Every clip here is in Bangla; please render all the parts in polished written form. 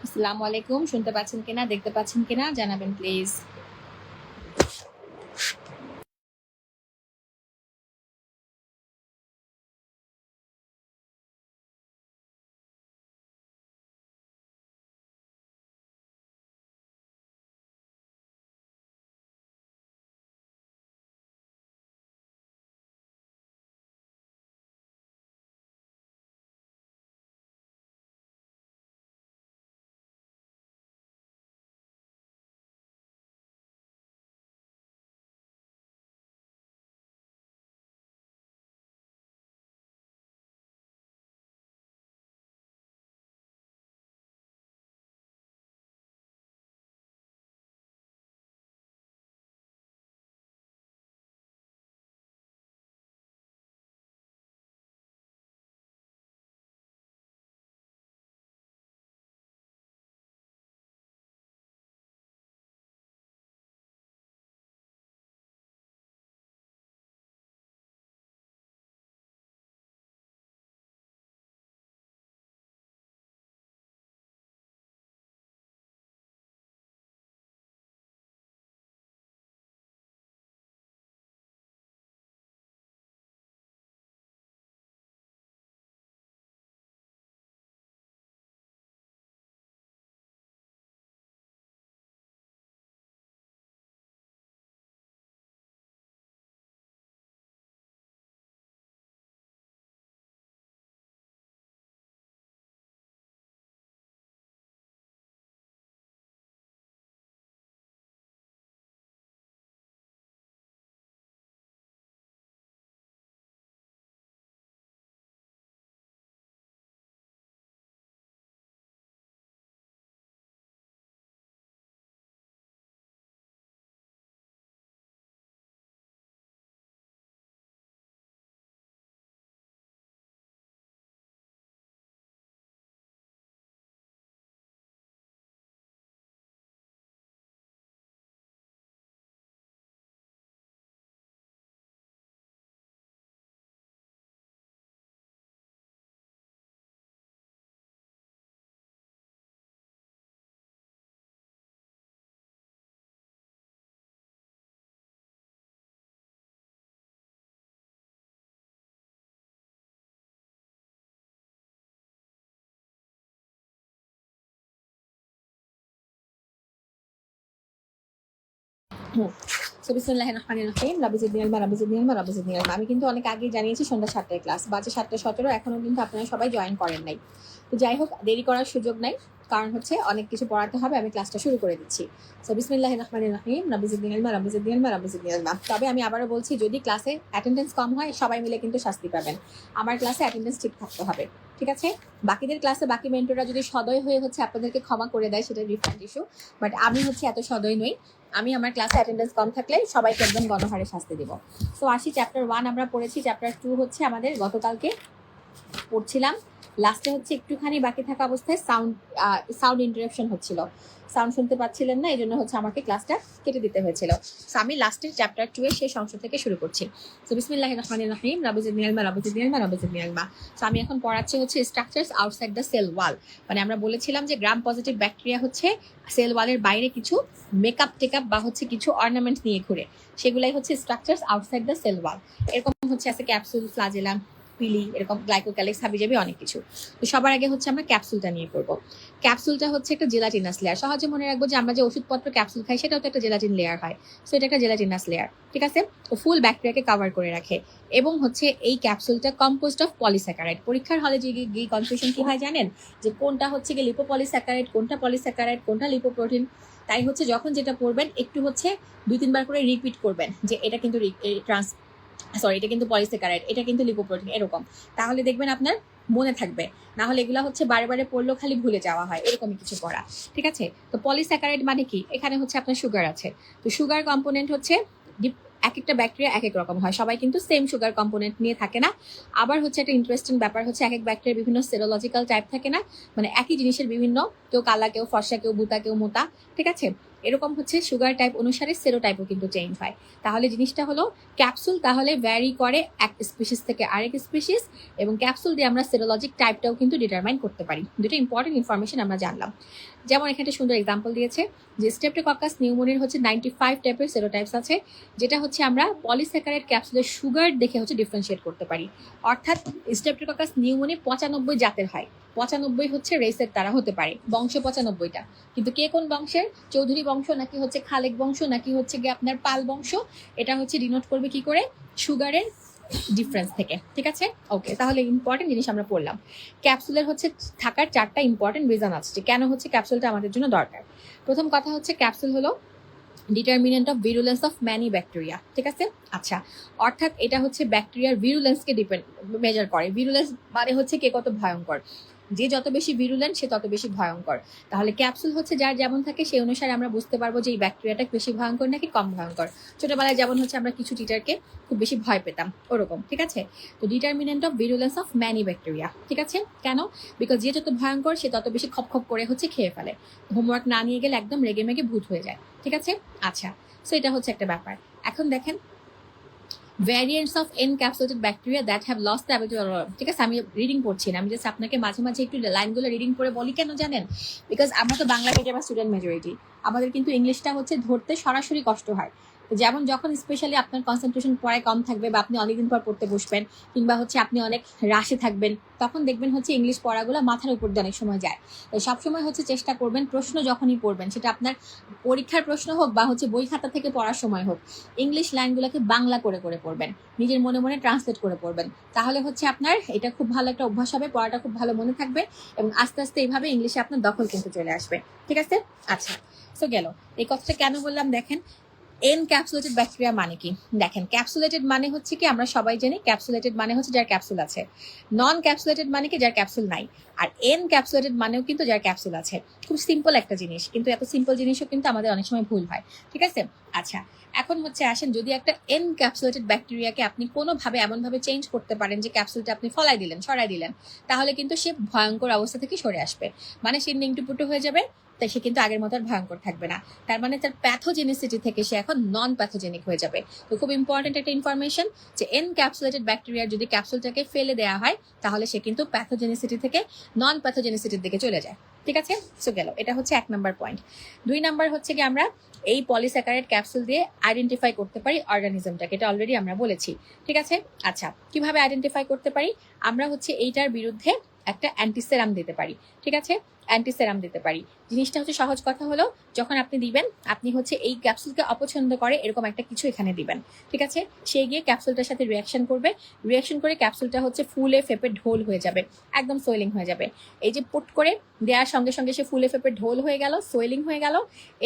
আসসালামু আলাইকুম। শুনতে পাচ্ছেন কিনা, দেখতে পাচ্ছেন কিনা জানাবেন প্লিজ। আমি কিন্তু অনেক আগেই জানিয়েছি সন্ধ্যা 7টায় ক্লাস, বাজে 7:17, এখনো কিন্তু আপনারা সবাই জয়েন করেন নাই। তো যাই হোক, দেরি করার সুযোগ নাই, কারণ হচ্ছে অনেক কিছু পড়াতে হবে। আমি ক্লাসটা শুরু করে দিচ্ছি। সো বিসমিল্লাহির রহমানির রহিম, রাব্বি জিদনি ইলমা, রাব্বি জিদনি ইলমা, রাব্বি জিদনি ইলমা। তবে আমি আবারও বলছি, যদি ক্লাসে অ্যাটেন্ডেন্স কম হয় সবাই মিলে কিন্তু শাস্তি পাবেন। আমার ক্লাসে অ্যাটেন্ডেন্স ঠিক থাকতে হবে, ঠিক আছে? বাকিদের ক্লাসে বাকি মেন্টররা যদি সদয় হয়ে হচ্ছে আপনাদেরকে ক্ষমা করে দেয়, সেটা ডিফারেন্ট ইস্যু। বাট আমি হচ্ছে এত সদয় নই। আমি আমার ক্লাসে অ্যাটেন্ডেন্স কম থাকলে সবাইকে একদম গণহারে শাস্তি দিব। সো আসি, চ্যাপ্টার 1 আমরা পড়েছি, চ্যাপ্টার 2 হচ্ছে আমাদের গতকালকে পড়ছিলাম। লাস্টে হচ্ছে একটুখানি বাকি থাকা অবস্থায় সাউন্ড ইন্টারাপশন হচ্ছিল, সাউন্ড শুনতে পাচ্ছিলেন না, এই জন্য হচ্ছে আমাকে ক্লাসটা কেটে দিতে হয়েছিল। সো আমি লাস্টের চ্যাপ্টার 2 এর শেষ অংশ থেকে শুরু করছি। সো বিসমিল্লাহির রহমানির রহিম, রাব্বি জিদনি ইলমা, রাব্বি জিদনি ইলমা, রাব্বি জিদনি ইলমা। সো আমি এখন পড়াচ্ছি হচ্ছে structures outside the cell wall. মানে আমরা বলেছিলাম যে গ্রাম পজিটিভ ব্যাকটেরিয়া হচ্ছে সেল ওয়ালের বাইরে কিছু মেকআপ টেকআপ বা হচ্ছে কিছু অর্নামেন্ট নিয়ে ঘুরে, সেগুলাই হচ্ছে structures outside the cell wall. এরকম হচ্ছে আছে ক্যাপসুল, ফ্লাজেলা, পিলি, এরকম গ্লাইকোক্যালিক্স, হাবিজাবি অনেক কিছু। তো সবার আগে হচ্ছে আমরা ক্যাপসুলটা নিয়ে পড়বো। ক্যাপসুলটা হচ্ছে একটা জেলাটিনাস লেয়ার। সহজে মনে রাখবো যে আমরা যে ওষুধপত্র ক্যাপসুল খাই সেটাও তো একটা জেলাটিন লেয়ার হয়। সো এটা একটা জেলাটিনাস লেয়ার, ঠিক আছে? তো ফুল ব্যাকটেরিয়াকে কভার করে রাখে। এবং হচ্ছে এই ক্যাপসুলটা কম্পোজড অফ পলিস্যাকারাইড। পরীক্ষার হলে যে গিয়ে কনফিউশন কি হয় জানেন, যে কোনটা হচ্ছে গিয়ে লিপোপলিস্যাকারাইড, কোনটা পলিস্যাকারাইড, কোনটা লিপোপ্রোটিন। তাই হচ্ছে যখন যেটা পড়বেন একটু হচ্ছে 2-3 বার করে রিপিট করবেন যে এটা কিন্তু এটা কিন্তু পলিস্যাকারাইড, এটা কিন্তু লিপোপ্রোটিন, এরকম। তাহলে দেখবেন আপনার মনে থাকবে। না হলে এগুলো হচ্ছে বারে বারে পড়লেও খালি ভুলে যাওয়া হয়, এরকমই কিছু পড়া, ঠিক আছে? তো পলিস্যাকারাইড মানে কি? এখানে হচ্ছে আপনার সুগার আছে। তো সুগার কম্পোনেন্ট হচ্ছে এক একটা ব্যাকটেরিয়া এক এক রকম হয়, সবাই কিন্তু সেম সুগার কম্পোনেন্ট নিয়ে থাকে না। আবার হচ্ছে একটা ইন্টারেস্টিং ব্যাপার হচ্ছে এক এক ব্যাকটেরিয়ার বিভিন্ন সেরোলজিক্যাল টাইপ থাকে না, মানে একই জিনিসের বিভিন্ন, কেউ কালা, কেউ ফর্সা, কেউ বুতা, কেউ মোটা, ঠিক আছে? এরকম হচ্ছে সুগার টাইপ অনুসারে সেরোটাইপও কিন্তু চেঞ্জ হয়। তাহলে জিনিসটা হলো ক্যাপসুল তাহলে ভ্যারি করে এক স্পিসিস থেকে আরেক স্পিসিস, এবং ক্যাপসুল দিয়ে আমরা সেরোলজিক টাইপটাও কিন্তু ডিটারমাইন করতে পারি। দুটো ইম্পর্টেন্ট ইনফরমেশন আমরা জানলাম। যেমন এখানে সুন্দর এক্সাম্পল দিয়েছে যে স্ট্রেপ্টোকক্কাস নিউমোনির হচ্ছে 95 টাইপের সেরোটাইপস আছে, যেটা হচ্ছে আমরা পলিস্যাকারাইড ক্যাপসুলের সুগার দেখে হচ্ছে ডিফারেন্সিয়েট করতে পারি। অর্থাৎ স্ট্রেপ্টোকক্কাস নিউমোনি 95 জাতের হয়, 95 হচ্ছে রেসের তারা হতে পারে, বংশ 95টা, কিন্তু কে কোন বংশের, চৌধুরী বংশ নাকি হচ্ছে খালেক বংশ নাকি হচ্ছে গিয়ে আপনার পাল বংশ, এটা হচ্ছে ডিনোট করবে কি করে, সুগারের ডিফারেন্স থেকে। ঠিক আছে, ওকে, তাহলে ইম্পর্টেন্ট জিনিস আমরা পড়লাম। ক্যাপসুলের হচ্ছে থাকার 4টা ইম্পর্টেন্ট রিজন আছে যে কেন হচ্ছে ক্যাপসুলটা আমাদের জন্য দরকার। প্রথম কথা হচ্ছে ক্যাপসুল হলো determinant of virulence of many bacteria. ঠিক আছে, আচ্ছা, অর্থাৎ এটা হচ্ছে ব্যাকটেরিয়ার ভিরুলেন্সকে মেজার করে। ভিরুলেন্স মানে হচ্ছে কে কত ভয়ঙ্কর, যে যত বেশি ভিরুলেন্ট সে তত বেশি ভয়ঙ্কর। তাহলে ক্যাপসুল হচ্ছে যার যেমন থাকে সেই অনুসারে আমরা বুঝতে পারবো যে এই ব্যাকটেরিয়াটা বেশি ভয়ঙ্কর নাকি কম ভয়ঙ্কর। ছোটবেলায় যেমন হচ্ছে আমরা কিছু টিচারকে খুব বেশি ভয় পেতাম ওরকম। ঠিক আছে, তো determinant of virulence of many bacteria. ঠিক আছে, কেন, বিকজ যে যত ভয়ঙ্কর সে তত বেশি খপ খপ করে হচ্ছে খেয়ে ফেলে, হোমওয়ার্ক না নিয়ে গেলে একদম রেগে মেগে ভূত হয়ে যায়। ঠিক আছে, আচ্ছা, সো এটা হচ্ছে একটা ব্যাপার। এখন দেখেন variants of encapsulated bacteria that have lost the ability. ঠিক আছে, আমি রিডিং পড়ছি না, আমি জাস্ট আপনাকে মাঝে মাঝে একটু লাইনগুলো রিডিং করে বলি, কেন জানেন, বিকজ আমরা তো বাংলা মিডিয়ামের স্টুডেন্ট মেজরিটি, আমাদের কিন্তু ইংলিশটা হচ্ছে ধরতে সরাসরি কষ্ট হয়। যেমন যখন স্পেশালি আপনার কনসেন্ট্রেশন পড়ায় কম থাকবে বা আপনি অনেকদিন পর পড়তে বসবেন, কিংবা হচ্ছে আপনি অনেক রাশে থাকবেন, তখন দেখবেন হচ্ছে ইংলিশ পড়াগুলো মাথার উপর দিয়ে অনেক সময় যায়। তাই সবসময় হচ্ছে চেষ্টা করবেন প্রশ্ন যখনই পড়বেন, সেটা আপনার পরীক্ষার প্রশ্ন হোক বা হচ্ছে বই খাতা থেকে পড়ার সময় হোক, ইংলিশ লাইনগুলোকে বাংলা করে করে পড়বেন, নিজের মনে মনে ট্রান্সলেট করে পড়বেন। তাহলে হচ্ছে আপনার এটা খুব ভালো একটা অভ্যাস হবে, পড়াটা খুব ভালো মনে থাকবে, এবং আস্তে আস্তে এইভাবে ইংলিশে আপনার দখল কিন্তু চলে আসবে। ঠিক আছে, আচ্ছা, সো গেল। এই কথাটা কেন বললাম দেখেন, এনক্যাপসুলেটেড ব্যাকটেরিয়া মানে কি, দেখেন ক্যাপসুলেটেড মানে হচ্ছে কি আমরা সবাই জানি ক্যাপসুলেটেড মানে হচ্ছে যার ক্যাপসুল আছে, নন ক্যাপসুলেটেড মানে কি যার ক্যাপসুল নাই, আর এনক্যাপসুলেটেড মানেও কিন্তু যার ক্যাপসুল আছে। খুব সিম্পল একটা জিনিস, কিন্তু এত সিম্পল জিনিসও কিন্তু আমাদের অনেক সময় ভুল হয়। ঠিক আছে, আচ্ছা, এখন হচ্ছে আসেন, যদি একটা এনক্যাপসুলেটেড ব্যাকটেরিয়াকে আপনি কোনোভাবে এমনভাবে চেঞ্জ করতে পারেন যে ক্যাপসুলটা আপনি ফলাই দিলেন, সরাই দিলেন, তাহলে কিন্তু সে ভয়ঙ্কর অবস্থা থেকে সরে আসবে, মানে সে নিংটুপুটু হয়ে যাবে, তাই সে কিন্তু আগের মতো আর ভয়ঙ্কর থাকবে না। তার মানে তার প্যাথোজেনিসিটি থেকে সে এখন নন প্যাথোজেনিক হয়ে যাবে। তো খুব ইম্পর্টেন্ট একটা ইনফরমেশন যে এনক্যাপসুলেটেড ব্যাকটেরিয়ার যদি ক্যাপসুলটাকে ফেলে দেওয়া হয়, তাহলে সে কিন্তু প্যাথোজেনিসিটি থেকে নন প্যাথোজেনিসিটির দিকে চলে যায়। ঠিক আছে, সো গেল, এটা হচ্ছে 1 নাম্বার পয়েন্ট। 2 নাম্বার হচ্ছে কি আমরা এই পলিস্যাকারাইড ক্যাপসুল দিয়ে আইডেন্টিফাই করতে পারি অর্গানিজমটাকে, এটা অলরেডি আমরা বলেছি। ঠিক আছে, আচ্ছা, কিভাবে আইডেন্টিফাই করতে পারি, আমরা হচ্ছে এইটার বিরুদ্ধে একটা অ্যান্টিসেরাম দিতে পারি। ঠিক আছে, অ্যান্টিসেরাম দিতে পারি। জিনিসটা হচ্ছে সহজ কথা হলো, যখন আপনি দিবেন, আপনি হচ্ছে এই ক্যাপসুলকে অপছন্দ করে এরকম একটা কিছু এখানে দিবেন। ঠিক আছে, সে গিয়ে ক্যাপসুলটার সাথে রিয়াকশন করবে, রিয়াকশন করে ক্যাপসুলটা হচ্ছে ফুলে ফেপে ঢোল হয়ে যাবে, একদম সোয়েলিং হয়ে যাবে। এই যে পুট করে দেওয়ার সঙ্গে সঙ্গে সে ফুলে ফেপে ঢোল হয়ে গেল, সোয়েলিং হয়ে গেল,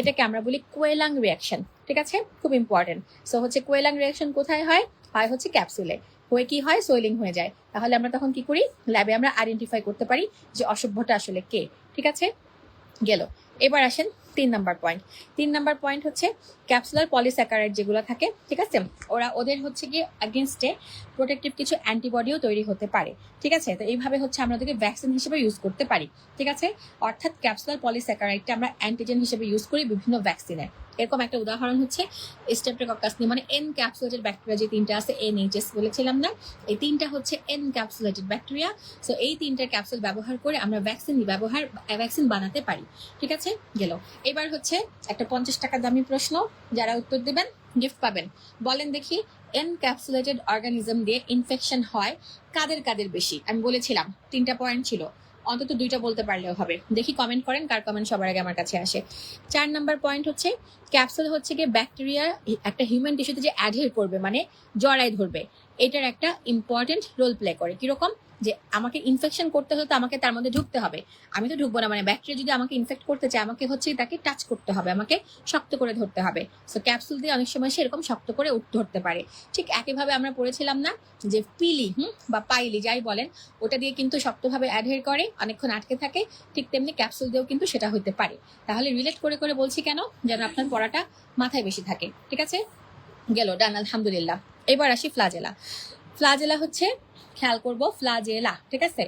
এটাকে আমরা বলি কোয়েলাং রিয়াকশন। ঠিক আছে, খুব ইম্পর্টেন্ট। সো হচ্ছে কোয়েলাং রিয়াকশন কোথায় হয়, হয় হচ্ছে ক্যাপসুলে, হয়ে কি হয়, সোয়েলিং হয়ে যায়। তাহলে আমরা তখন কি করি, ল্যাবে আমরা আইডেন্টিফাই করতে পারি যে অসভ্যটা আসলে কে। ঠিক আছে, গেল। এবার আসেন 3 নাম্বার পয়েন্ট। 3 নাম্বার পয়েন্ট হচ্ছে ক্যাপসুলার পলিস্যাকারাইড যেগুলো থাকে, ঠিক আছে, ওদের হচ্ছে গিয়ে এগেনস্টে প্রোটেক্টিভ কিছু অ্যান্টিবডিও তৈরি হতে পারে। ঠিক আছে, তো এইভাবে হচ্ছে আমরা ওদেরকে ভ্যাকসিন হিসেবে ইউজ করতে পারি। ঠিক আছে, অর্থাৎ ক্যাপসুলার পলিস্যাকারাইডটা আমরা অ্যান্টিজেন হিসেবে ইউজ করি বিভিন্ন ভ্যাকসিনে। এরকম একটা উদাহরণ হচ্ছে স্ট্রেপ্টোকক্কাস মানে এনক্যাপসুলেটেড ব্যাকটেরিয়া যে 3টা আছে, NHS বলেছিলাম না, এই 3টা হচ্ছে এনক্যাপসুলেটেড ব্যাকটেরিয়া। সো এই 3টার ক্যাপসুল ব্যবহার করে আমরা ভ্যাকসিন বানাতে পারি। ঠিক আছে, গেল। এবার হচ্ছে একটা 50 টাকা দামি প্রশ্ন, যারা উত্তর দেবেন গিফট পাবেন। বলেন দেখি, এনক্যাপসুলেটেড অর্গানিজম দিয়ে ইনফেকশন হয় কাদের কাদের বেশি? আমি বলেছিলাম 3টা পয়েন্ট ছিল, অন্তত 2টা বলতে পারলেও হবে। দেখি কমেন্ট করেন, কার কমেন্ট সবার আগে আমার কাছে আসে। 4 নাম্বার পয়েন্ট হচ্ছে ক্যাপসুল হচ্ছে গিয়ে ব্যাকটেরিয়া একটা হিউম্যান টিস্যুতে যে অ্যাডহের করবে, মানে জড়াই ধরবে, এটার একটা ইম্পর্টেন্ট রোল প্লে করে। কিরকম, যে আমাকে ইনফেকশন করতে হলে তো আমাকে তার মধ্যে ঢুকতে হবে, আমি তো ঢুকবো না, মানে ব্যাকটেরিয়া যদি আমাকে ইনফেক্ট করতে চায় আমাকে হচ্ছে তাকে টাচ করতে হবে, আমাকে শক্ত করে ধরতে হবে। সো ক্যাপসুল দিয়ে অনেক সময় সে এরকম শক্ত করে ধরতে পারে। ঠিক একইভাবে আমরা পড়েছিলাম না যে পিলি বা পাইলি যাই বলেন, ওটা দিয়ে কিন্তু শক্তভাবে অ্যাডহের করে, অনেকক্ষণ আটকে থাকে, ঠিক তেমনি ক্যাপসুল দিয়েও কিন্তু সেটা হতে পারে। তাহলে রিলেট করে করে বলছি কেন, যেন আপনার পড়াটা মাথায় বেশি থাকে। ঠিক আছে, গেল, ডান, আলহামদুলিল্লাহ। এবার আসি ফ্লাজেলা। ফ্লাজেলা হচ্ছে খেয়াল করব ফ্লাজেলা, ঠিক আছে,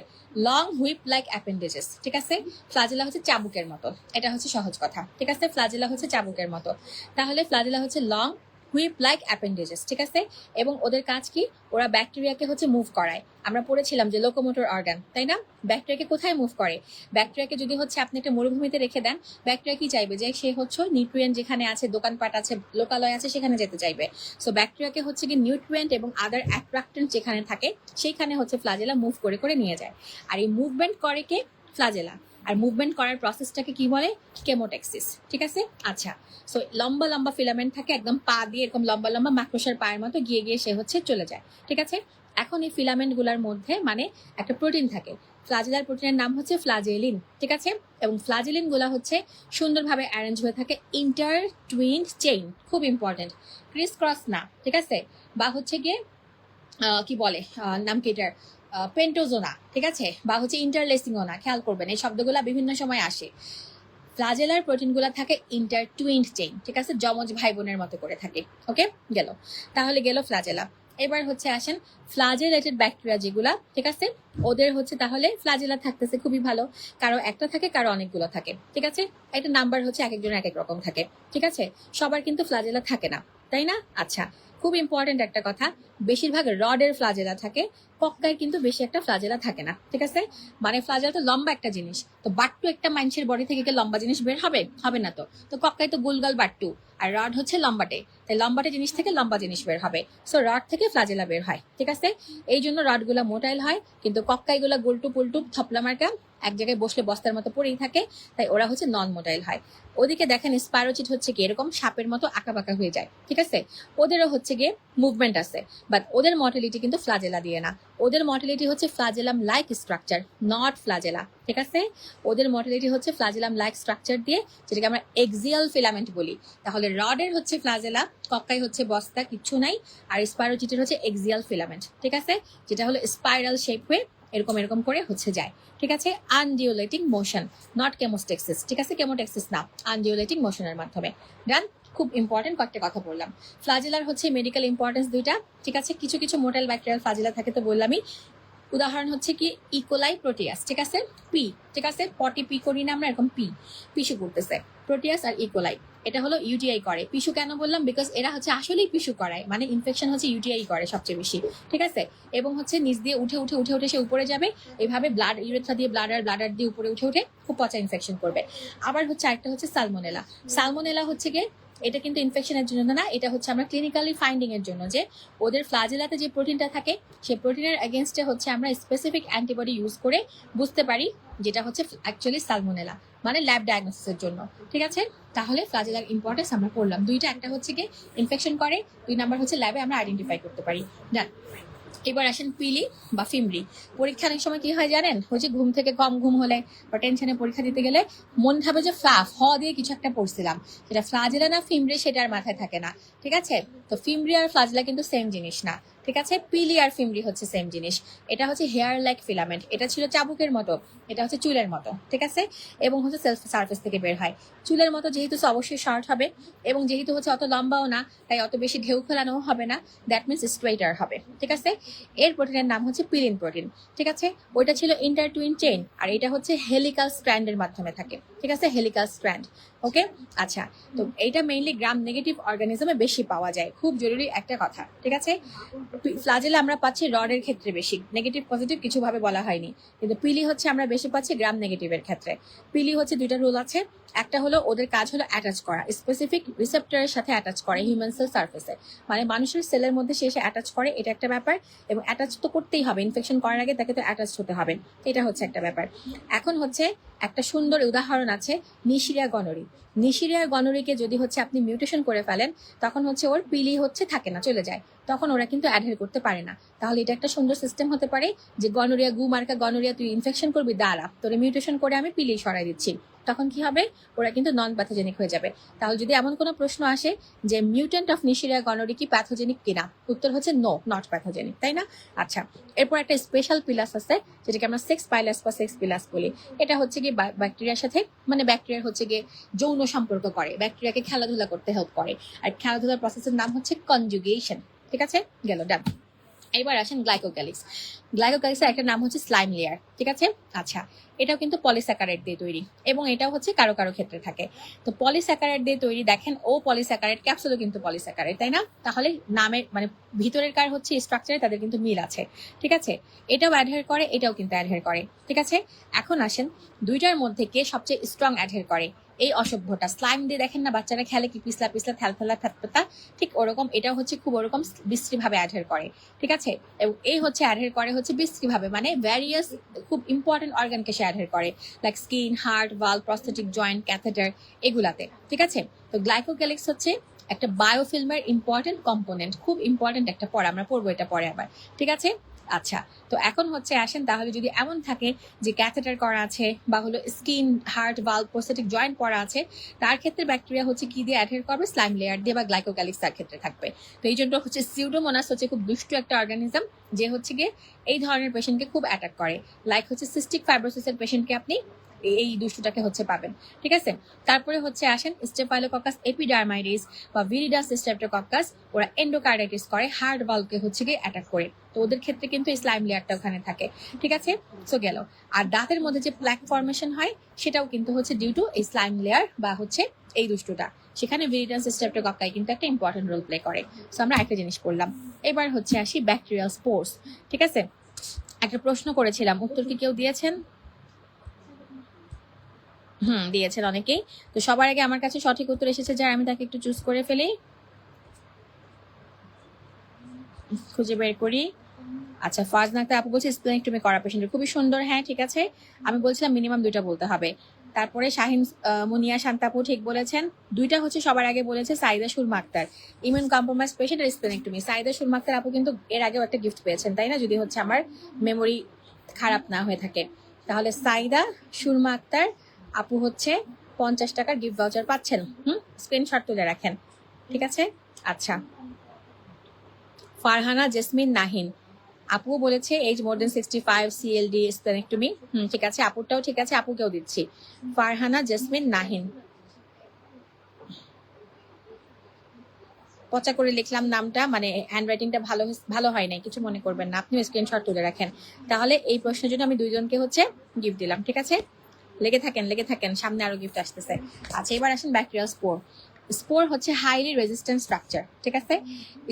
লং হুইপ লাইক অ্যাপেন্ডেজেস, ঠিক আছে। ফ্লাজেলা হচ্ছে চাবুকের মতো, এটা হচ্ছে সহজ কথা, ঠিক আছে। ফ্লাজেলা হচ্ছে চাবুকের মতো, তাহলে ফ্লাজেলা হচ্ছে লং হুইপ লাইক অ্যাপেন্ডেজেস, ঠিক আছে। এবং ওদের কাজ কি, ওরা ব্যাকটেরিয়াকে হচ্ছে মুভ করায়। আমরা পড়েছিলাম যে লোকোমোটর অর্গান, তাই না। ব্যাকটেরিয়াকে কোথায় মুভ করে, ব্যাকটেরিয়াকে যদি হচ্ছে আপনি একটা মরুভূমিতে রেখে দেন, ব্যাকটেরিয়া কি চাইবে, যে সে হচ্ছে নিউট্রিয়েন্ট যেখানে আছে, দোকানপাট আছে, লোকালয় আছে, সেখানে যেতে চাইবে। সো ব্যাকটেরিয়াকে হচ্ছে কি নিউট্রিয়েন্ট এবং আদার অ্যাট্রাক্টেন্ট যেখানে থাকে সেইখানে হচ্ছে ফ্লাজেলা মুভ করে করে নিয়ে যায়। আর এই মুভমেন্ট করে কে, ফ্লাজেলা। আর মুভমেন্ট করার প্রসেসটাকে কি বলে, কেমোটেক্সিস, ঠিক আছে। আচ্ছা, সো লম্বা লম্বা ফিলামেন্ট থাকে একদম পা দিয়ে এরকম লম্বা লম্বা মাকড়সার পায়ের মতো গিয়ে গিয়ে সে হচ্ছে চলে যায়, ঠিক আছে। এখন এই ফিলামেন্ট গুলার মধ্যে মানে একটা প্রোটিন থাকে, ফ্লাজেলার প্রোটিনের নাম হচ্ছে ফ্লাজেলিন, ঠিক আছে। এবং ফ্লাজেলিন গুলা হচ্ছে সুন্দরভাবে অ্যারেঞ্জ হয়ে থাকে ইন্টার টুইন্ড চেইন, খুব ইম্পর্টেন্ট, ক্রিস ক্রস না, ঠিক আছে। বা হচ্ছে গিয়ে কি বলে নাম কি এটার, পেন্টোজোনা, ঠিক আছে, বা হচ্ছে ইন্টারলেসিংও না, খেয়াল করবেন এই শব্দগুলা বিভিন্ন সময় আসে। ফ্লাজেলার প্রোটিনগুলো থাকে ইন্টার টুইন্ড চেইন, ঠিক আছে, যমজ ভাই বোনের মতো করে থাকে। ওকে, গেল, তাহলে গেল ফ্লাজেলা। এবার হচ্ছে আসেন ফ্লাজেলেটেড ব্যাকটেরিয়া যেগুলা, ঠিক আছে, ওদের হচ্ছে তাহলে ফ্লাজেলা থাকতেছে খুবই ভালো, কারো একটা থাকে কারো অনেকগুলো থাকে, ঠিক আছে। এটা নাম্বার হচ্ছে এক একজনের এক এক রকম থাকে, ঠিক আছে। সবার কিন্তু ফ্লাজেলা থাকে না, তাই না। আচ্ছা, খুব ইম্পর্টেন্ট একটা কথা, বেশিরভাগ রডের ফ্লাজেলা থাকে, কক্কায় কিন্তু বেশি একটা ফ্লাজেলা থাকে না, ঠিক আছে। মানে ফ্লাজেলা তো লম্বা একটা জিনিস, তো বাট্টু একটা মানুষের বডি থেকে কি লম্বা জিনিস বের হবে, হবে না। তো কক্কায় তো গোলগাল বাট্টু, আর রড হচ্ছে লম্বাটে, তাই লম্বাটে জিনিস থেকে লম্বা জিনিস বের হবে, সো রড থেকে ফ্লাজেলা বের হয়, ঠিক আছে। এই জন্য রডগুলা মোটাইল হয়, কিন্তু কক্কাইগুলা গোলটু পুলটু থপলা মার্কা এক জায়গায় বসলে বস্তার মতো পড়েই থাকে, তাই ওরা হচ্ছে নন মোটাইল হয়। ওদিকে দেখেন স্পাইরোচিট হচ্ছে কি এরকম সাপের মতো আঁকাবাঁকা হয়ে যায়, ঠিক আছে। ওদেরও হচ্ছে গিয়ে মুভমেন্ট আছে, বাট ওদের মর্টালিটি কিন্তু ফ্লাজেলা দিয়ে না, ওদের মর্টালিটি হচ্ছে ফ্লাজেলাম লাইক স্ট্রাকচার, নট ফ্লাজেলা, ঠিক আছে। ওদের মর্টালিটি হচ্ছে ফ্লাজেলাম লাইক স্ট্রাকচার দিয়ে, যেটাকে আমরা এক্সিয়াল ফিলামেন্ট বলি। তাহলে রডের হচ্ছে ফ্লাজেলা, কক্কাই হচ্ছে বস্তা, কিচ্ছু নাই, আর স্পাইরোচিটের হচ্ছে এক্সিয়াল ফিলামেন্ট, ঠিক আছে, যেটা হলো স্পাইরাল শেপ হয়ে এরকম এরকম করে হচ্ছে যায়, ঠিক আছে। আনডিউলেটিং মোশন, নট কেমোটেক্সিস, ঠিক আছে, কেমোটেক্সিস না, আনডিউলেটিং মোশনের মাধ্যমে। ডান, খুব ইম্পর্টেন্ট কয়েকটা কথা বললাম। ফ্লাজেলার হচ্ছে মেডিকেল ইম্পর্টেন্স দুইটা, ঠিক আছে। কিছু কিছু মোটাইল ব্যাকটেরিয়াল ফ্লাজেলা থাকে তো বললামই, উদাহরণ হচ্ছে কি ইকোলাই প্রোটিয়াস, ঠিক আছে, পি, ঠিক আছে, পটি পি করি না আমরা, এরকম পি, পিসু করতেছে, প্রোটিয়াস আর ইকোলাই, এটা হলো ইউটিআই করে। পিসু কেন বললাম, বিকজ এরা হচ্ছে আসলেই পিসু করায়, মানে ইনফেকশন হচ্ছে ইউটিআই করে সবচেয়ে বেশি, ঠিক আছে। এবং হচ্ছে নিচ দিয়ে উঠে উঠে উঠে উঠে সে উপরে যাবে, এইভাবে ব্লাড ইউরেথ্রা দিয়ে ব্লাডার দিয়ে উপরে উঠে উঠে খুব পচা ইনফেকশন করবে। আবার হচ্ছে আরেকটা হচ্ছে সালমোনেলা। সালমোনেলা হচ্ছে গিয়ে এটা কিন্তু ইনফেকশনের জন্য না, এটা হচ্ছে আমরা ক্লিনিক্যালি ফাইন্ডিং এর জন্য, যে ওদের ফ্লাজেলাতে যে প্রোটিনটা থাকে সেই প্রোটিনের এগেনস্টে হচ্ছে আমরা স্পেসিফিক অ্যান্টিবডি ইউজ করে বুঝতে পারি যেটা হচ্ছে অ্যাকচুয়ালি সালমোনেলা, মানে ল্যাব ডায়াগনোসিসের জন্য, ঠিক আছে। তাহলে ফ্লাজেলার ইম্পর্টেন্স আমরা পড়লাম দুইটা, একটা হচ্ছে কি ইনফেকশন করে, 2 নাম্বার হচ্ছে ল্যাবে আমরা আইডেন্টিফাই করতে পারি। ডান, এবার আসেন পিলি বা ফিমরি। পরীক্ষা অনেক সময় কি হয় জানেন, হচ্ছে ঘুম থেকে কম ঘুম হলে বা টেনশনে পরীক্ষা দিতে গেলে মন ভাবে যে ফ দিয়ে কিছু একটা পড়ছিলাম, সেটা ফ্লাজেলা না ফিমরি সেটা আর মাথায় থাকে না, ঠিক আছে। তো ফিমরি আর ফ্লাজেলা কিন্তু সেম জিনিস না, ঠিক আছে। পিলি আর ফিমরি হচ্ছে সেম জিনিস। এটা হচ্ছে হেয়ার লাইক ফিলামেন্ট, এটা ছিল চাবুকের মতো, এটা হচ্ছে চুলের মতো, ঠিক আছে। এবং হচ্ছে সেলফ সারফেস থেকে বের হয়। চুলের মতো যেহেতু অবশ্যই শর্ট হবে, এবং যেহেতু হচ্ছে অত লম্বাও না, তাই অত বেশি ঢেউ খেলানো হবে না, দ্যাট মিনস স্ট্রেইটার হবে, ঠিক আছে। এর প্রোটিনের নাম হচ্ছে পিলিন প্রোটিন, ঠিক আছে। ওইটা ছিল ইন্টারটুইন চেইন, আর এটা হচ্ছে হেলিকাল স্ট্র্যান্ডের মাধ্যমে থাকে, ঠিক আছে, হেলিকাল স্ট্র্যান্ড। ওকে, আচ্ছা, তো এইটা মেইনলি গ্রাম নেগেটিভ অর্গানিজমে বেশি পাওয়া যায়, খুব জরুরি একটা কথা, ঠিক আছে। ফ্লাজেলা আমরা পাচ্ছি রডের ক্ষেত্রে বেশি, নেগেটিভ পজিটিভ কিছু ভাবে বলা হয়নি, কিন্তু পিলি হচ্ছে আমরা বেশি পাচ্ছি গ্রাম নেগেটিভের ক্ষেত্রে। পিলি হচ্ছে দুইটা রুল আছে, একটা হলো ওদের কাজ হলো অ্যাটাচ করা, স্পেসিফিক রিসেপ্টরের সাথে অ্যাটাচ করে হিউম্যান সেল সার্ফেসে, মানে মানুষের সেলের মধ্যে সে এসে অ্যাটাচ করে, এটা একটা ব্যাপার। এবং অ্যাটাচ তো করতেই হবে, ইনফেকশন করার আগে তাকে তো অ্যাটাচ হতে হবে, এটা হচ্ছে একটা ব্যাপার। এখন হচ্ছে একটা সুন্দর উদাহরণ আছে নিশিরিয়া গনরি। নিশিরিয়া গনরিকে যদি হচ্ছে আপনি মিউটেশন করে ফেলেন, তখন হচ্ছে ওর পিলি হচ্ছে থাকে না, চলে যায়, তখন ওরা কিন্তু অ্যাডহের করতে পারে না। তাহলে এটা একটা সুন্দর সিস্টেম হতে পারে যে গনোরিয়া গু মার্কা গনোরিয়া তুই ইনফেকশন করবি, দাঁড়া তোরে মিউটেশন করে আমি পিলি সরাই দিচ্ছি, তখন কি হবে, ওরা কিন্তু নন প্যাথোজেনিক হয়ে যাবে। তাহলে যদি এমন কোনো প্রশ্ন আসে যে মিউটেন্ট অফ নিশিরিয়া গনোরি কি প্যাথোজেনিক কিনা, উত্তর হচ্ছে নো, নট প্যাথোজেনিক, তাই না। আচ্ছা, এরপর একটা স্পেশাল পিলাস আছে যেটাকে আমরা সেক্স পাইলাস বা সেক্স পিলাস বলি। এটা হচ্ছে গিয়ে ব্যাকটেরিয়ার সাথে, মানে ব্যাকটেরিয়ার হচ্ছে গিয়ে যৌন সম্পর্ক করে, ব্যাকটেরিয়াকে খেলাধুলা করতে হেল্প করে, আর খেলাধুলার প্রসেসের নাম হচ্ছে কনজুগেশন, ঠিক আছে, গেল, ডান। এবার আসেন গ্লাইকোক্যালিক্স। গ্লাইকোক্যালিক্সের একটা নাম হচ্ছে স্লাইম লেয়ার, ঠিক আছে। আচ্ছা, এটাও কিন্তু পলিস্যাকারাইড দিয়ে তৈরি, এবং এটাও হচ্ছে কারো কারো ক্ষেত্রে থাকে। তো পলিস্যাকারাইড দিয়ে তৈরি, দেখেন ও পলিস্যাকারাইড, ক্যাপসুলও কিন্তু পলিস্যাকারাইড, তাই না? তাহলে নামের মানে ভিতরের কার হচ্ছে স্ট্রাকচারে তাদের কিন্তু মিল আছে, ঠিক আছে। এটাও অ্যাডহের করে, এটাও কিন্তু অ্যাডহের করে, ঠিক আছে। এখন আসেন দুইটার মধ্যে কে সবচেয়ে স্ট্রং অ্যাডহের করে। এই অসভ্যটা স্লাইম দিয়ে দেখেন না বাচ্চারা খেলে কি পিছলা পিছলা থ্যালথ্যালা থ্যাতপেতা, ঠিক ওরকম এটাও হচ্ছে খুব ওরকম বিশ্রীভাবে অ্যাডহের করে, ঠিক আছে। এবং এই হচ্ছে অ্যাডহের করে হচ্ছে বিশ্রীভাবে, মানে ভ্যারিয়াস খুব ইম্পর্টেন্ট অর্গানকে সে অ্যাডহের করে, like skin, heart, valve, prosthetic joint, catheter, এগুলাতে, ঠিক আছে। তো গ্লাইকোক্যালিক্স হচ্ছে একটা বায়োফিল্মের ইম্পর্টেন্ট কম্পোনেন্ট, খুব ইম্পর্টেন্ট একটা পড়া, আমরা পড়বো এটা পরে আবার, ঠিক আছে। আচ্ছা, তো এখন হচ্ছে আসেন তাহলে যদি এমন থাকে যে ক্যাথেটার করা আছে বা হলো skin, heart, valve, prosthetic joint করা আছে, তার ক্ষেত্রে ব্যাকটেরিয়া হচ্ছে কি দিয়ে অ্যাডহের করবে, স্লাইম লেয়ার দিয়ে, বা গ্লাইকোক্যালিক্স তার ক্ষেত্রে থাকবে। তো এই জন্য হচ্ছে সিউডোমোনাস হচ্ছে খুব দুষ্ট একটা অর্গানিজম, যে হচ্ছে গিয়ে এই ধরনের পেশেন্টকে খুব অ্যাটাক করে, লাইক হচ্ছে সিস্টিক ফাইব্রোসিসের পেশেন্টকে আপনি এই দুষ্টটাকে হচ্ছে পাবেন, ঠিক আছে। তারপরে হচ্ছে আসেন স্টেফাইলোককাস এপিডার্মাইডিস বা ভিরিডাস স্ট্রেপ্টোকক্কাস, ওরা এন্ডোকার্ডাইটিস করে, হার্ট ভালভকে হচ্ছে গিয়ে অ্যাটাক করে। তো ওদের ক্ষেত্রে কিন্তু এই স্লাইম লেয়ারটা ওখানে থাকে, ঠিক আছে। সো গেল। আর দাঁতের মধ্যে যে প্ল্যাক ফর্মেশন হয় সেটাও কিন্তু হচ্ছে ডিউ টু এই স্লাইম লেয়ার বা হচ্ছে এই দুষ্টটা, সেখানে ভিরিডাস স্ট্রেপ্টোকক্কাই কিন্তু একটা ইম্পর্টেন্ট রোল প্লে করে। সো আমরা একটা জিনিস পড়লাম। এবার হচ্ছে আসি ব্যাকটেরিয়াল স্পোর্স, ঠিক আছে। একটা প্রশ্ন করেছিলাম, উত্তর কি কেউ দিয়েছেন? দিয়েছেন অনেকেই। তো সবার আগে আমার কাছে সঠিক উত্তর এসেছে যার, আমি তাকে একটু চুজ করে ফেলি, খুঁজে বের করি। আচ্ছা, ফারজানা আক্তার আপু বলছে স্প্লেনেক্টমি করা পেশেন্টের, খুবই সুন্দর, হ্যাঁ ঠিক আছে। আমি বলছিলাম মিনিমাম 2টা বলতে হবে। তারপরে শাহিন মুনিয়া শান্তাপু ঠিক বলেছেন, 2টা হচ্ছে সবার আগে বলেছে Saida Surma Akter, immune compromise patient আর স্প্লেনেক্টমি। সাইদা সুরমা আক্তার আপু কিন্তু এর আগেও একটা গিফট পেয়েছেন, তাই না? যদি হচ্ছে আমার মেমোরি খারাপ না হয়ে থাকে, তাহলে সাইদা সুরমা আক্তার আপু হচ্ছে 50 টাকার গিফট ভাউচার পাচ্ছেন। স্ক্রিনশট তুলে রাখেন, ঠিক আছে। আচ্ছা, ফারহানা জেসমিন নাহিন আপু বলেছে এজ মোর দেন 65, সিএলডি, স্প্লেনেক্টমি। ঠিক আছে, আপুরটাও ঠিক আছে, আপুকেও দিচ্ছি। ফারহানা জেসমিন নাহিন, পচা করে লিখলাম নামটা, মানে হ্যান্ডরাইটিংটা ভালো হয় নাই, কিছু মনে করবেন না, আপনিও স্ক্রিনশট তুলে রাখেন। তাহলে এই প্রশ্নের জন্য আমি 2জনকে হচ্ছে গিফট দিলাম, ঠিক আছে। লেগে থাকেন, সামনে আরো গিফট আসতেছে। আচ্ছা, এবার আসেন ব্যাকটেরিয়াল স্পোর। স্পোর হচ্ছে হাইলি রেজিস্ট্যান্ট স্ট্রাকচার, ঠিক আছে।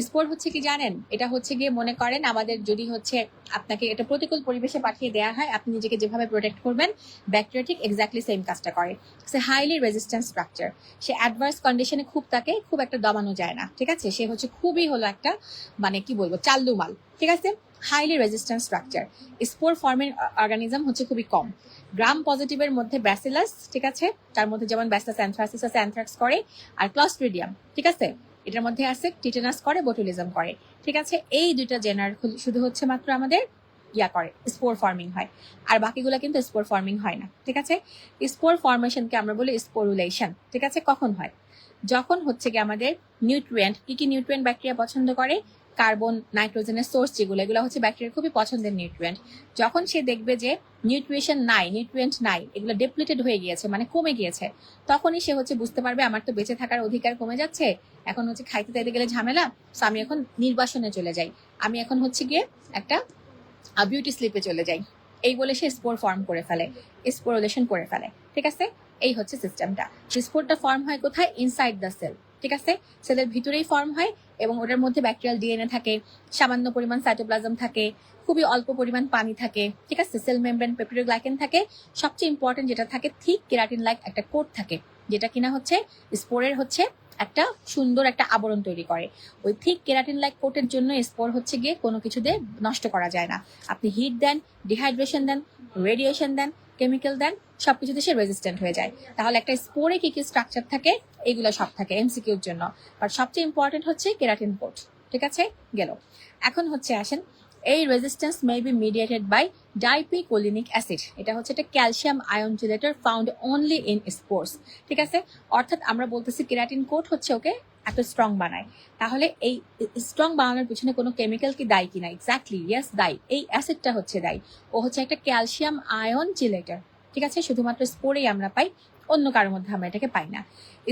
স্পোর হচ্ছে কি জানেন, এটা হচ্ছে গিয়ে মনে করেন আমাদের যদি হচ্ছে আপনাকে এটা প্রতিকূল পরিবেশে পাঠিয়ে দেওয়া হয়, আপনি নিজেকে যেভাবে প্রোটেক্ট করবেন, ব্যাকটেরিয়া ঠিক এক্স্যাক্টলি সেম কাজটা করে। সে হাইলি রেজিস্ট্যান্ট স্ট্রাকচার, সে অ্যাডভার্স কন্ডিশনে তাকে খুব একটা দমানো যায় না, ঠিক আছে। সে হচ্ছে খুবই হলো একটা, মানে কি বলবো, চাল্লু মাল, ঠিক আছে। Highly resistant structure. স্পোর ফর্মের অর্গানিজম হচ্ছে খুবই কম। গ্রাম পজিটিভের মধ্যে ব্যাসিলাস, ঠিক আছে, তার মধ্যে যেমন ব্যাসিলাস অ্যানথ্রাসিস আছে, অ্যানথ্রাক্স করে, আর ক্লস্ট্রিডিয়াম, ঠিক আছে, এটার মধ্যে আছে টিটেনাস করে, বোটুলিজম করে, ঠিক আছে। এই 2টা জেনার শুধু হচ্ছে মাত্র আমাদের করে, স্পোর ফর্মিং হয়, আর বাকিগুলো কিন্তু স্পোর ফর্মিং হয় না, ঠিক আছে। স্পোর ফর্মেশনকে আমরা বলি স্পোরুলেশন, ঠিক আছে। কখন হয়? যখন হচ্ছে কি আমাদের নিউট্রিয়েন্ট, কি নিউট্রিয়েন্ট ব্যাকটেরিয়া পছন্দ করে, কার্বন, নাইট্রোজেনের সোর্স যেগুলো, এগুলো হচ্ছে ব্যাকটেরিয়ার খুবই পছন্দের নিউট্রিয়েন্ট। যখন সে দেখবে যে নিউট্রিয়েন্ট নাই, এগুলো ডেপ্লিটেড হয়ে গিয়েছে, মানে কমে গিয়েছে, তখনই সে হচ্ছে বুঝতে পারবে আমার তো বেঁচে থাকার অধিকার কমে যাচ্ছে, এখন হচ্ছে খাইতে তাইতে গেলে ঝামেলা, তো আমি এখন নির্বাসনে চলে যাই, আমি এখন হচ্ছে গিয়ে একটা বিউটি স্লিপে চলে যাই, এই বলে সে স্পোর ফর্ম করে ফেলে, স্পোরুলেশন করে ফেলে, ঠিক আছে। এই হচ্ছে সিস্টেমটা। স্পোরটা ফর্ম হয় কোথায়? ইনসাইড দ্য সেল, ঠিক আছে। সেলের ভিতরেই ফর্ম হয়, এবং ওটার মধ্যে ব্যাকটেরিয়াল ডিএনএ থাকে, সামান্য পরিমাণ সাইটোপ্লাজম থাকে, খুবই অল্প পরিমাণ পানি থাকে, ঠিক আছে। সেল মেমব্রেন, পেপটিডোগ্লাইকেন থাকে, সবচেয়ে ইম্পর্টেন্ট যেটা থাকে থিক কেরাটিন লাইক একটা কোট থাকে, যেটা কিনা হচ্ছে স্পোরের হচ্ছে একটা সুন্দর একটা আবরণ তৈরি করে। ওই থিক কেরাটিন লাইক কোটের জন্য স্পোর হচ্ছে গিয়ে কোনো কিছু দিয়ে নষ্ট করা যায় না। আপনি হিট দেন, ডিহাইড্রেশন দেন, রেডিয়েশন দেন, কেমিক্যাল দেন, সবকিছুতে সে রেজিস্ট্যান্ট হয়ে যায়। তাহলে একটা স্পোরে কি কি স্ট্রাকচার থাকে, এগুলো সব থাকে এমসিকিউর জন্য, বাট সবচেয়ে ইম্পর্টেন্ট হচ্ছে কেরাটিন কোট, ঠিক আছে। গেল। এখন হচ্ছে আসেন, এই resistance may be mediated by dipicolinic acid, এটা হচ্ছে একটা calcium ion chelator found only in spores, ঠিক আছে। অর্থাৎ আমরা বলতেছি কেরাটিন কোট হচ্ছে ওকে এত স্ট্রং বানায়, তাহলে এই স্ট্রং বানানোর পিছনে কোনো কেমিক্যাল কি দায়ী কিনা? এক্স্যাক্টলি, ইয়েস, দায়ী, এই অ্যাসিডটা হচ্ছে দায়ী। ও হচ্ছে একটা ক্যালসিয়াম আয়ন চেলেটর, ঠিক আছে। শুধুমাত্র স্পোরেই আমরা পাই, অন্য কারোর মধ্যে আমরা এটাকে পাই না।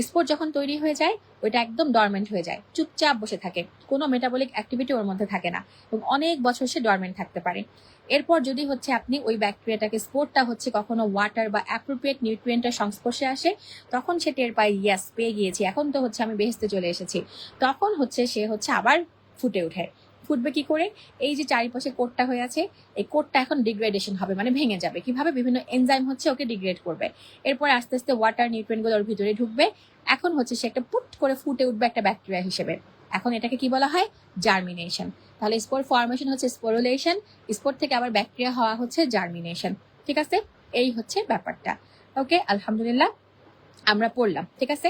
স্পোর যখন তৈরি হয়ে যায় ওইটা একদম ডরমেন্ট হয়ে যায়, চুপচাপ বসে থাকে, কোনো মেটাবলিক অ্যাক্টিভিটি ওর মধ্যে থাকে না এবং অনেক বছর সে ডরমেন্ট থাকতে পারে। এরপর যদি হচ্ছে আপনি ওই ব্যাকটেরিয়াটাকে, স্পোরটা হচ্ছে কখনো ওয়াটার বা অ্যাপ্রোপ্রিয়েট নিউট্রিয়েন্টের সংস্পর্শে আসে, তখন সে টের পায় ইয়াস পেয়ে গিয়েছি, এখন তো হচ্ছে আমি বেহেশতে চলে এসেছি। তখন হচ্ছে সে হচ্ছে আবার ফুটে ওঠে। ফুটবে কি করে? এই যে চারিপাশে কোটটা হয়ে আছে, এই কোটটা এখন ডিগ্রেডেশন হবে, মানে ভেঙে যাবে। কিভাবে? বিভিন্ন এনজাইম হচ্ছে ওকে ডিগ্রেড করবে। এরপরে আস্তে আস্তে ওয়াটার নিউট্রিয়েন্টগুলো ওর ভিতরে ঢুকবে। এখন হচ্ছে সে একটা পুট করে ফুটে উঠবে একটা ব্যাকটেরিয়া হিসেবে। এখন এটাকে কি বলা হয়? জার্মিনেশন। তাহলে স্পোর ফর্মেশন হচ্ছে স্পোরুলেশন, স্পোর থেকে আবার ব্যাকটেরিয়া হওয়া হচ্ছে জার্মিনেশন। ঠিক আছে, এই হচ্ছে ব্যাপারটা। ওকে, আলহামদুলিল্লাহ আমরা পড়লাম। ঠিক আছে,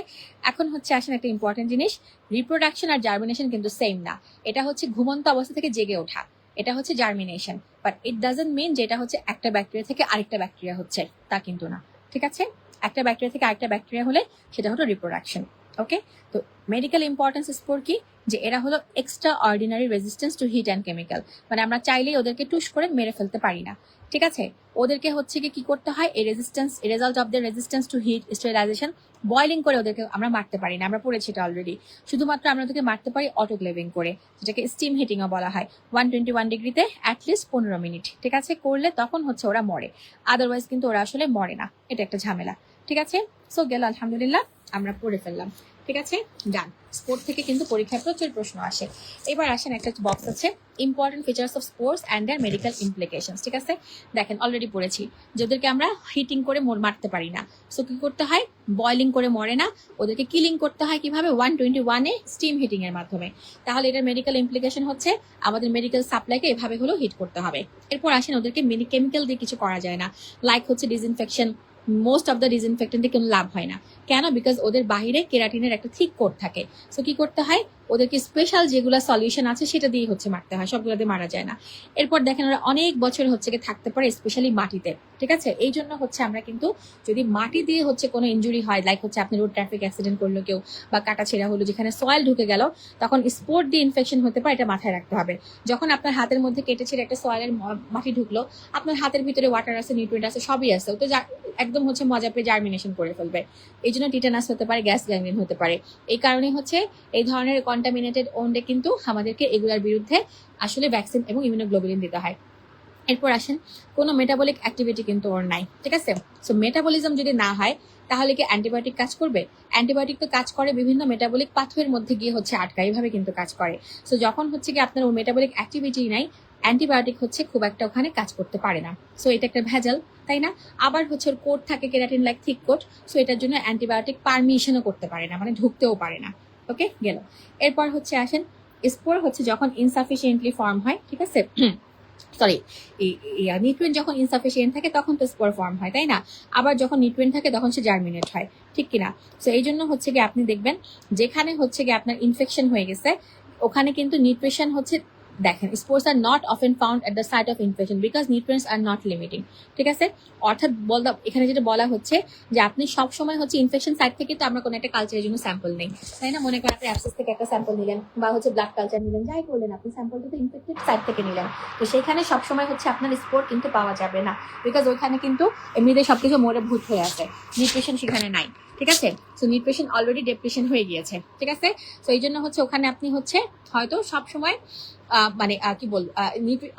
এখন হচ্ছে আসেন একটা ইম্পর্টেন্ট জিনিস, রিপ্রোডাকশন আর জার্মিনেশন কিন্তু সেম না। এটা হচ্ছে ঘুমন্ত অবস্থা থেকে জেগে ওঠা, এটা হচ্ছে germination, but it doesn't mean যে এটা হচ্ছে একটা ব্যাকটেরিয়া থেকে আরেকটা ব্যাকটেরিয়া হচ্ছে, তা কিন্তু না। ঠিক আছে, একটা ব্যাকটেরিয়া থেকে আরেকটা ব্যাকটেরিয়া হলে সেটা হলো রিপ্রোডাকশন। ওকে, তো মেডিকেল ইম্পর্টেন্স স্পোর কি? যে এরা হলো extraordinary resistance to heat and chemical, মানে আমরা চাইলেই ওদেরকে টুস করে মেরে ফেলতে পারি না। ঠিক আছে, ওদেরকে হচ্ছে কি করতে হয়, এই resistance, result of the resistance to heat, sterilisation, boiling করে ওদেরকে আমরা মারতে পারি না, আমরা পড়েছি এটা অলরেডি। শুধুমাত্র আমরা ওদেরকে মারতে পারি অটোক্লেভিং করে, যেটাকে স্টিম হিটিংও বলা হয়। 121 ডিগ্রিতে অ্যাটলিস্ট 15 মিনিট, ঠিক আছে, করলে তখন হচ্ছে ওরা মরে, আদারওয়াইজ কিন্তু ওরা আসলে মরে না। এটা একটা ঝামেলা। ঠিক আছে, সো গেল, আলহামদুলিল্লাহ আমরা পড়ে ফেললাম। ঠিক আছে, ডান। স্পোর্ট থেকে কিন্তু পরীক্ষায় প্রচুর প্রশ্ন আসে। এবার আসেন, একটা বক্স আছে important features of sports and their medical implications. ঠিক আছে, দেখেন অলরেডি পড়েছি, যাদেরকে আমরা হিটিং করে মারতে পারি না, সো কি করতে হয়? বয়লিং করে মরে না, ওদেরকে কিলিং করতে হয় কিভাবে? 121-এ স্টিম হিটিং এর মাধ্যমে। তাহলে এটার মেডিকেল ইমপ্লিকেশন হচ্ছে আমাদের মেডিকেল সাপ্লাইকে এভাবে হলো হিট করতে হবে। এরপর আসেন, ওদেরকে কেমিক্যাল দিয়ে কিছু করা যায় না, লাইক হচ্ছে ডিসইনফেকশন। মোস্ট অফ দ্য ডিসইনফেক্টেন্টে কোনো লাভ হয় না। কেন? বিকজ ওদের বাহিরে কেরাটিনের একটা থিক কোট থাকে। সো কি করতে হয়? ওদেরকে স্পেশাল যেগুলো সলিউশন আছে সেটা দিয়ে হচ্ছে মারতে হয়, সবগুলো দিয়ে মারা যায় না। এরপর দেখেন ওরা অনেক বছর হচ্ছে থাকতে পারে, স্পেশালি মাটিতে। ঠিক আছে, এই জন্য হচ্ছে আমরা কিন্তু যদি মাটি দিয়ে হচ্ছে কোনো ইনজুরি হয়, লাইক হচ্ছে আপনি রোড ট্রাফিক অ্যাক্সিডেন্ট করলো কেউ, বা কাটা ছেঁড়া হলো, যেখানে সয়েল ঢুকে গেল, তখন স্পোর দিয়ে ইনফেকশন হতে পারে, এটা মাথায় রাখতে হবে। যখন আপনার হাতের মধ্যে কেটে ছেড়ে একটা সয়েলের মাটি ঢুকলো, আপনার হাতের ভিতরে ওয়াটার আছে, নিউট্রিয়েন্ট আছে, সবই আছে, তো একদম হচ্ছে মজা পেয়ে জার্মিনেশন করে ফেলবে। এই জন্য টিটানাস হতে পারে, গ্যাস গ্যাংগ্রিন হতে পারে। এই কারণে হচ্ছে এই ধরনের কন্টামিনেটেড ওন্ডে কিন্তু আমাদেরকে এগুলোর বিরুদ্ধে আসলে ভ্যাকসিন এবং ইমিউনোগ্লোবুলিন দিতে হয়। এরপর আসেন, কোনো মেটাবলিক অ্যাক্টিভিটি কিন্তু ওর নাই। ঠিক আছে, সো মেটাবলিজম যদি না হয় তাহলে কি অ্যান্টিবায়োটিক কাজ করবে? অ্যান্টিবায়োটিক তো কাজ করে বিভিন্ন মেটাবলিক পাথওয়ের মধ্যে গিয়ে হচ্ছে আটকায়, এইভাবে কিন্তু কাজ করে। সো যখন হচ্ছে কি আপনার ওই মেটাবলিক অ্যাক্টিভিটি নাই, অ্যান্টিবায়োটিক হচ্ছে খুব একটা ওখানে কাজ করতে পারে না। সো এটা একটা ভেজাল, তাই না? আবার হচ্ছে ওর কোট থাকে keratin like thick coat, so এটার জন্য অ্যান্টিবায়োটিক পারমিশনও করতে পারে না, মানে ঢুকতেও পারে না। ওকে, গেল। এরপর হচ্ছে আসেন, স্পোর হচ্ছে যখন ইনসাফিসিয়েন্টলি ফর্ম হয়, ঠিক আছে, সরি, নিউট্রিয়েন্ট যখন ইনসাফিসিয়েন্ট থাকে তখন তো স্পোর ফর্ম হয়, তাই না? আবার যখন নিউট্রিয়েন্ট থাকে তখন সে জার্মিনেট হয়, ঠিক কিনা? সো এই জন্য হচ্ছে গিয়ে আপনি দেখবেন যেখানে হচ্ছে গিয়ে আপনার ইনফেকশন হয়ে গেছে ওখানে কিন্তু নিউট্রিশন হচ্ছে, দেখেন, spores are not often found at the site of infection because nutrients are not limiting. ঠিক আছে, অর্থাৎ এখানে যেটা বলা হচ্ছে যে আপনি সব সময় হচ্ছে ইনফেকশন সাইট থেকে, তো আমরা কোনো একটা কালচারের জন্য স্যাম্পল নেই, তাই না? মনে করেন আপনি অ্যাবসেস থেকে একটা স্যাম্পল নিলেন, বা হচ্ছে ব্লাড কালচার নিলেন, যাই করলেন আপনি, স্যাম্পলটা তো ইনফেক্টেড সাইট থেকে নিলেন, তো সেখানে সবসময় হচ্ছে আপনার স্পোর কিন্তু পাওয়া যাবে না, বিকজ ওইখানে কিন্তু এমনিতে সবকিছু মরে ভূত হয়ে আছে, নিউট্রিশন সেখানে নাই। ঠিক আছে, সো নিউট্রিশন অলরেডি ডেপ্রেশন হয়ে গিয়েছে। ঠিক আছে, সো এই জন্য হচ্ছে ওখানে আপনি হচ্ছে হয়তো সবসময় মানে কি বলবো,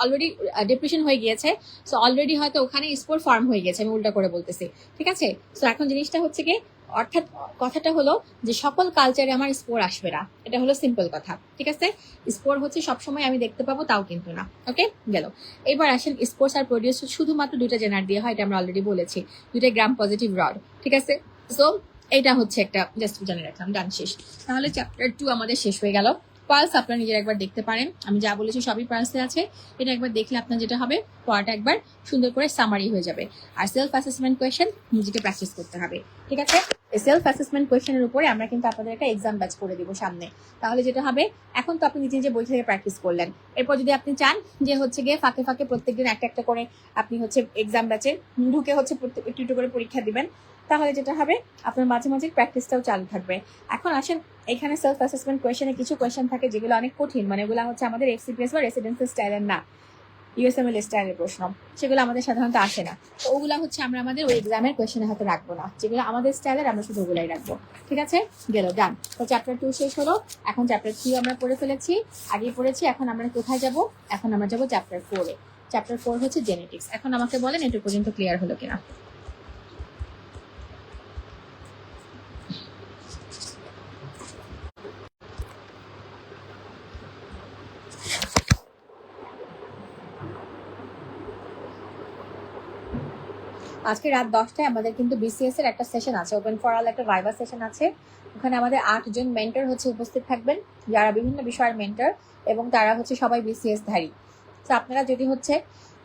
অলরেডি ডিপ্রেশন হয়ে গিয়েছে, সো অলরেডি হয়তো ওখানে স্পোর ফর্ম হয়ে গেছে, আমি উল্টা করে বলতেছি। ঠিক আছে, সো এখন জিনিসটা হচ্ছে কি, অর্থাৎ কথাটা হলো যে সকল কালচারে আমার স্পোর আসবে না, এটা হলো সিম্পল কথা। ঠিক আছে, স্পোর হচ্ছে সবসময় আমি দেখতে পাবো তাও কিন্তু না। ওকে, গেল। এবার আসেন, স্পোর্স আর প্রডিউস শুধুমাত্র দুইটা জেনার দিয়ে হয়, এটা আমরা অলরেডি বলেছি, দুইটা গ্রাম পজিটিভ রড। ঠিক আছে, সো এটা হচ্ছে একটা জাস্ট জানে রাখলাম, ডান, শেষ। তাহলে চ্যাপ্টার 2 আমাদের শেষ হয়ে গেল। পালস আপনারা নিজের একবার দেখতে পারেন, আমি যা বলেছি সবই পালসে আছে, এটা একবার দেখলে আপনার যেটা হবে, পড়াটা একবার সুন্দর করে সামারি হয়ে যাবে। আর সেলফ অ্যাসেসমেন্ট কোয়েশ্চেন নিজেকে প্র্যাকটিস করতে হবে। ঠিক আছে, এই সেলফ অ্যাসেসমেন্ট কোয়েশ্চেনের উপরে আমরা কিন্তু আপনাদের একটা এক্সাম ব্যাচ করে দিব সামনে। তাহলে যেটা হবে, এখন তো আপনি নিজে নিজে বই থেকে প্র্যাকটিস করলেন, এরপর যদি আপনি চান যে হচ্ছে গিয়ে ফাঁকে ফাঁকে প্রত্যেকদিন একটা একটা করে আপনি হচ্ছে এক্সাম ব্যাচে ঢুকে হচ্ছে একটু একটু করে পরীক্ষা দিবেন, তাহলে যেটা হবে আপনার মাঝে মাঝে প্র্যাকটিসটাও চালু থাকবে। এখন আসেন, এখানে সেলফ অ্যাসেসমেন্ট কোয়েশ্চেনে কিছু কোয়েশ্চেন থাকে যেগুলো অনেক কঠিন, মানে ওগুলো হচ্ছে আমাদের এফসিপিএস বা রেসিডেন্সিয়াল স্টাইলের না, ইউএসএমএল স্টাইলের প্রশ্ন, সেগুলো আমাদের সাধারণত আসে না। তো ওগুলা হচ্ছে আমরা আমাদের ওই এক্সামের কোয়েশ্চেনের হাতে রাখবো না, যেগুলো আমাদের স্টাইলের আমরা শুধু ওগুলাই রাখবো। ঠিক আছে, গেল, ডান। তো চ্যাপ্টার 2 শেষ হলো। এখন চ্যাপ্টার 3 আমরা পড়ে ফেলেছি, আগেই পড়েছি। এখন আমরা কোথায় যাব? এখন আমরা যাব চ্যাপ্টার 4 এ। চ্যাপ্টার 4 হচ্ছে জেনেটিক্স। এখন আমাকে বলেন এটুকু পর্যন্ত ক্লিয়ার হলো কিনা। আজকে রাত 10টায় আমাদের কিন্তু বিসিএস এর একটা সেশন আছে, ওপেন ফর অল একটা ভাইভা সেশন আছে। ওখানে আমাদের 8 জন মেন্টর হচ্ছে উপস্থিত থাকবেন, যারা বিভিন্ন বিষয়ের মেন্টর, এবং তারা হচ্ছে সবাই বিসিএস ধারী। তো আপনারা যদি হচ্ছে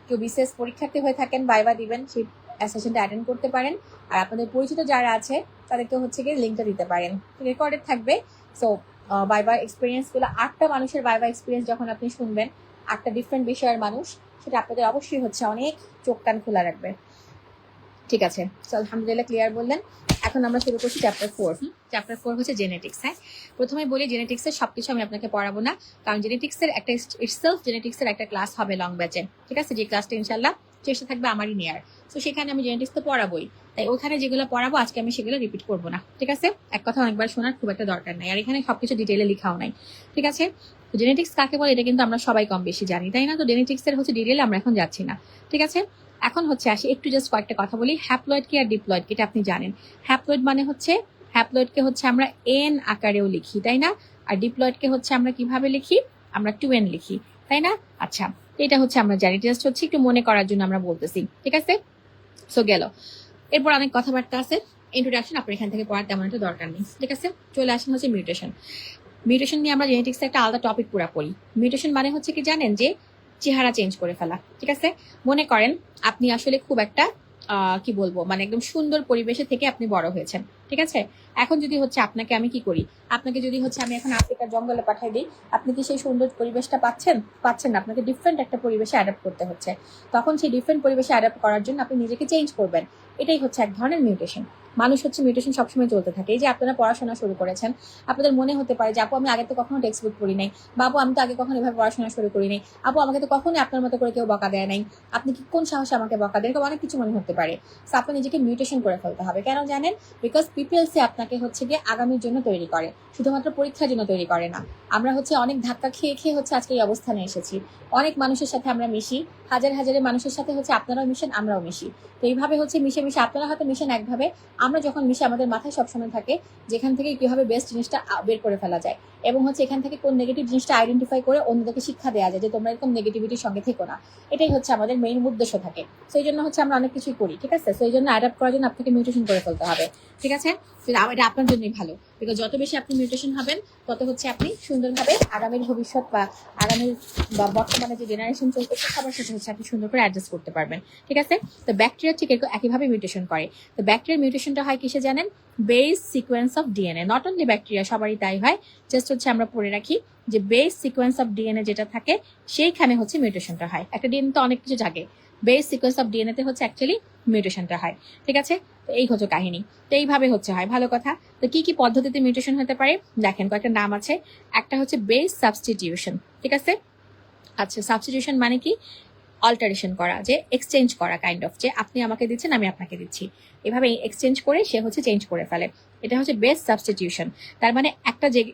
কেউ বিসিএস পরীক্ষার্থী হয়ে থাকেন, ভাইভা দিবেন, সেই সেশনটা অ্যাটেন্ড করতে পারেন। আর আপনাদের পরিচিত যারা আছে তাদেরকে হচ্ছে গিয়ে লিঙ্কটা দিতে পারেন, রেকর্ডেড থাকবে। সো ভাইভা এক্সপিরিয়েন্সগুলো, 8টা মানুষের ভাইভা এক্সপিরিয়েন্স যখন আপনি শুনবেন, 8টা ডিফারেন্ট বিষয়ের মানুষ, সেটা আপনাদের অবশ্যই হচ্ছে অনেক চোখ কান খোলা রাখবে। ঠিক আছে, তো আলহামদুলিল্লাহ ক্লিয়ার বললেন। এখন আমরা শুরু করছি চ্যাপ্টার 4। চ্যাপ্টার 4 হচ্ছে জেনেটিক্স। হ্যাঁ, প্রথমে বলি জেনেটিক্সের সবকিছু আমি আপনাকে পড়াবো না, কারণ জেনেটিক্সের একটা জেনেটিক্সের একটা ক্লাস হবে লং ব্যাচে। ঠিক আছে, যে ক্লাসটা ইনশাল্লাহ চেষ্টা থাকবে আমারই নেয়ার। তো সেখানে আমি জেনেটিক্স তো পড়াবোই, তাই ওখানে যেগুলো পড়াবো আজকে আমি সেগুলো রিপিট করবো না। ঠিক আছে, এক কথা অনেকবার শোনার খুব একটা দরকার নাই, আর এখানে সবকিছু ডিটেইলে লেখাও নাই। ঠিক আছে, জেনেটিক্স কাকে বলে এটা কিন্তু আমরা সবাই কম বেশি জানি, তাই না? তো জেনেটিক্সের হচ্ছে ডিটেইলে আমরা এখন যাচ্ছি না। ঠিক আছে, এখন হচ্ছে আসি একটু জাস্ট কয়েকটা কথা বলি। হ্যাপ্লয়েড কি আর ডিপ্লয়েড কি এটা আপনি জানেন? হ্যাপ্লয়েড মানে হচ্ছে, হ্যাপ্লয়েডকে হচ্ছে আমরা এন আকারেও লিখি, তাই না? আর ডিপ্লয়েডকে হচ্ছে আমরা কিভাবে লিখি? আমরা 2n লিখি, তাই না? আচ্ছা, এটা হচ্ছে আমরা জানি, জাস্ট হচ্ছে একটু মনে করার জন্য আমরা বলতেছি। ঠিক আছে, সো গেল। এরপর অনেক কথাবার্তা আছে, ইন্ট্রোডাকশন আপনার এখান থেকে পড়ার তেমন একটা দরকার নেই। ঠিক আছে, চলে আসেন হচ্ছে মিউটেশন। মিউটেশন নিয়ে আমরা জেনেটিক্সে একটা আলাদা টপিক পুরা পড়ি। মিউটেশন মানে হচ্ছে কি জানেন? যে চেহারা চেঞ্জ করে ফেলা। ঠিক আছে, মনে করেন আপনি আসলে খুব একটা কি বলবো, মানে একদম সুন্দর পরিবেশে থেকে আপনি বড় হয়েছেন। ঠিক আছে, এখন যদি হচ্ছে আপনাকে আমি কি করি, আপনাকে যদি হচ্ছে আমি এখন আফ্রিকার জঙ্গলে পাঠিয়ে দিই, আপনি কি সেই সুন্দর পরিবেশটা পাচ্ছেন? পাচ্ছেন না, আপনাকে ডিফারেন্ট একটা পরিবেশে অ্যাডাপ্ট করতে হচ্ছে। তখন সেই ডিফারেন্ট পরিবেশে অ্যাডাপ্ট করার জন্য আপনি নিজেকে চেঞ্জ করবেন। এটাই হচ্ছে এক ধরনের মিউটেশন। মানুষ হচ্ছে মিউটেশন সবসময় চলতে থাকে। এই যে আপনারা পড়াশোনা শুরু করেছেন, আপনাদের মনে হতে পারে যে আপু আমি আগে তো কখনো টেক্সট বুক পড়ি নাই, বাবু আমি তো আগে কখনো এভাবে পড়াশোনা শুরু করি নাই, আপু আমাকে তো কখনোই আপনার মতো করে কেউ বকা দেয় নাই, আপনি কি কোন সাহসে আমাকে বকা দেন, অনেক কিছু মনে হতে পারে। সো আপনি নিজেকে মিউটেশন করে ফেলতে হবে। কেন জানেন? বিকজ পিপিএলসি আপনাকে হচ্ছে গিয়ে আগামীর জন্য তৈরি করে, শুধুমাত্র পরীক্ষার জন্য তৈরি করে না। আমরা হচ্ছে অনেক ধাক্কা খেয়ে খেয়ে হচ্ছে আজকে এই অবস্থানে এসেছি। অনেক মানুষের সাথে আমরা মিশি, হাজার হাজারের মানুষের সাথে হচ্ছে আপনারাও মিশেন, আমরাও মিশি। তো এইভাবে হচ্ছে মিশে মিশে আপনারা হয়তো মিশেন একভাবে, আমরা যখন মিশে আমাদের মাথায় সবসময় থাকে যেখান থেকে কিভাবে বেস্ট জিনিসটা বের করে ফেলা যায়, এবং হচ্ছে এখান থেকে কোন নেগেটিভ জিনিসটা আইডেন্টিফাই করে অন্যদেরকে শিক্ষা দেওয়া যায় যে তোমরা এরকম নেগেটিভিটির সঙ্গে থেকো না। এটাই হচ্ছে আমাদের মেইন উদ্দেশ্য থাকে। সেই জন্য হচ্ছে আমরা অনেক কিছুই করি। ঠিক আছে, সেই জন্য অ্যাডাপ্ট করার জন্য আপনাকে মিউটেশন করে ফেলতে হবে। ঠিক আছে, এটা আপনার জন্যই ভালো, বিকজ যত বেশি আপনি মিউটেশন হবেন তত হচ্ছে আপনি সুন্দরভাবে আগামীর ভবিষ্যৎ বা আগামীর বা বর্তমানে যে জেনারেশন চলতেছে সবার সাথে হচ্ছে আপনি সুন্দর করে অ্যাডজাস্ট করতে পারবেন। ঠিক আছে, তো ব্যাকটেরিয়া ঠিক একইভাবে মিউটেশন করে। তো ব্যাকটেরিয়ার মিউটেশনটা হয় কিসে জানেন? Base sequence of DNA. Not only bacteria, সবারই তাই হয়। জাস্ট হচ্ছে আমরা পড়ে রাখি যে বেস সিকোয়েন্স অফ ডিএনএ যেটা থাকে সেইখানে হচ্ছে মিউটেশনটা হয়। একটা ডিএনএ তো অনেক কিছু জাগে, বেস সিকোয়েন্স অফ ডিএনএ তে হচ্ছে অ্যাকচুয়ালি মিউটেশনটা হয়। ঠিক আছে, তো এই হচ্ছে কাহিনী। তো এইভাবে হচ্ছে হয়, ভালো কথা। তো কি কি পদ্ধতিতে মিউটেশন হতে পারে দেখেন, কয়েকটা নাম আছে। একটা হচ্ছে বেস সাবস্টিটিউশন। ঠিক আছে, আচ্ছা সাবস্টিটিউশন মানে কি? অল্টারেশন করা, যে এক্সচেঞ্জ করা কাইন্ড অফ, যে আপনি আমাকে দিচ্ছেন আমি আপনাকে দিচ্ছি, এভাবে এক্সচেঞ্জ করে সে হচ্ছে চেঞ্জ করে ফেলে। এটা হচ্ছে বেস সাবস্টিটিউশন। তার মানে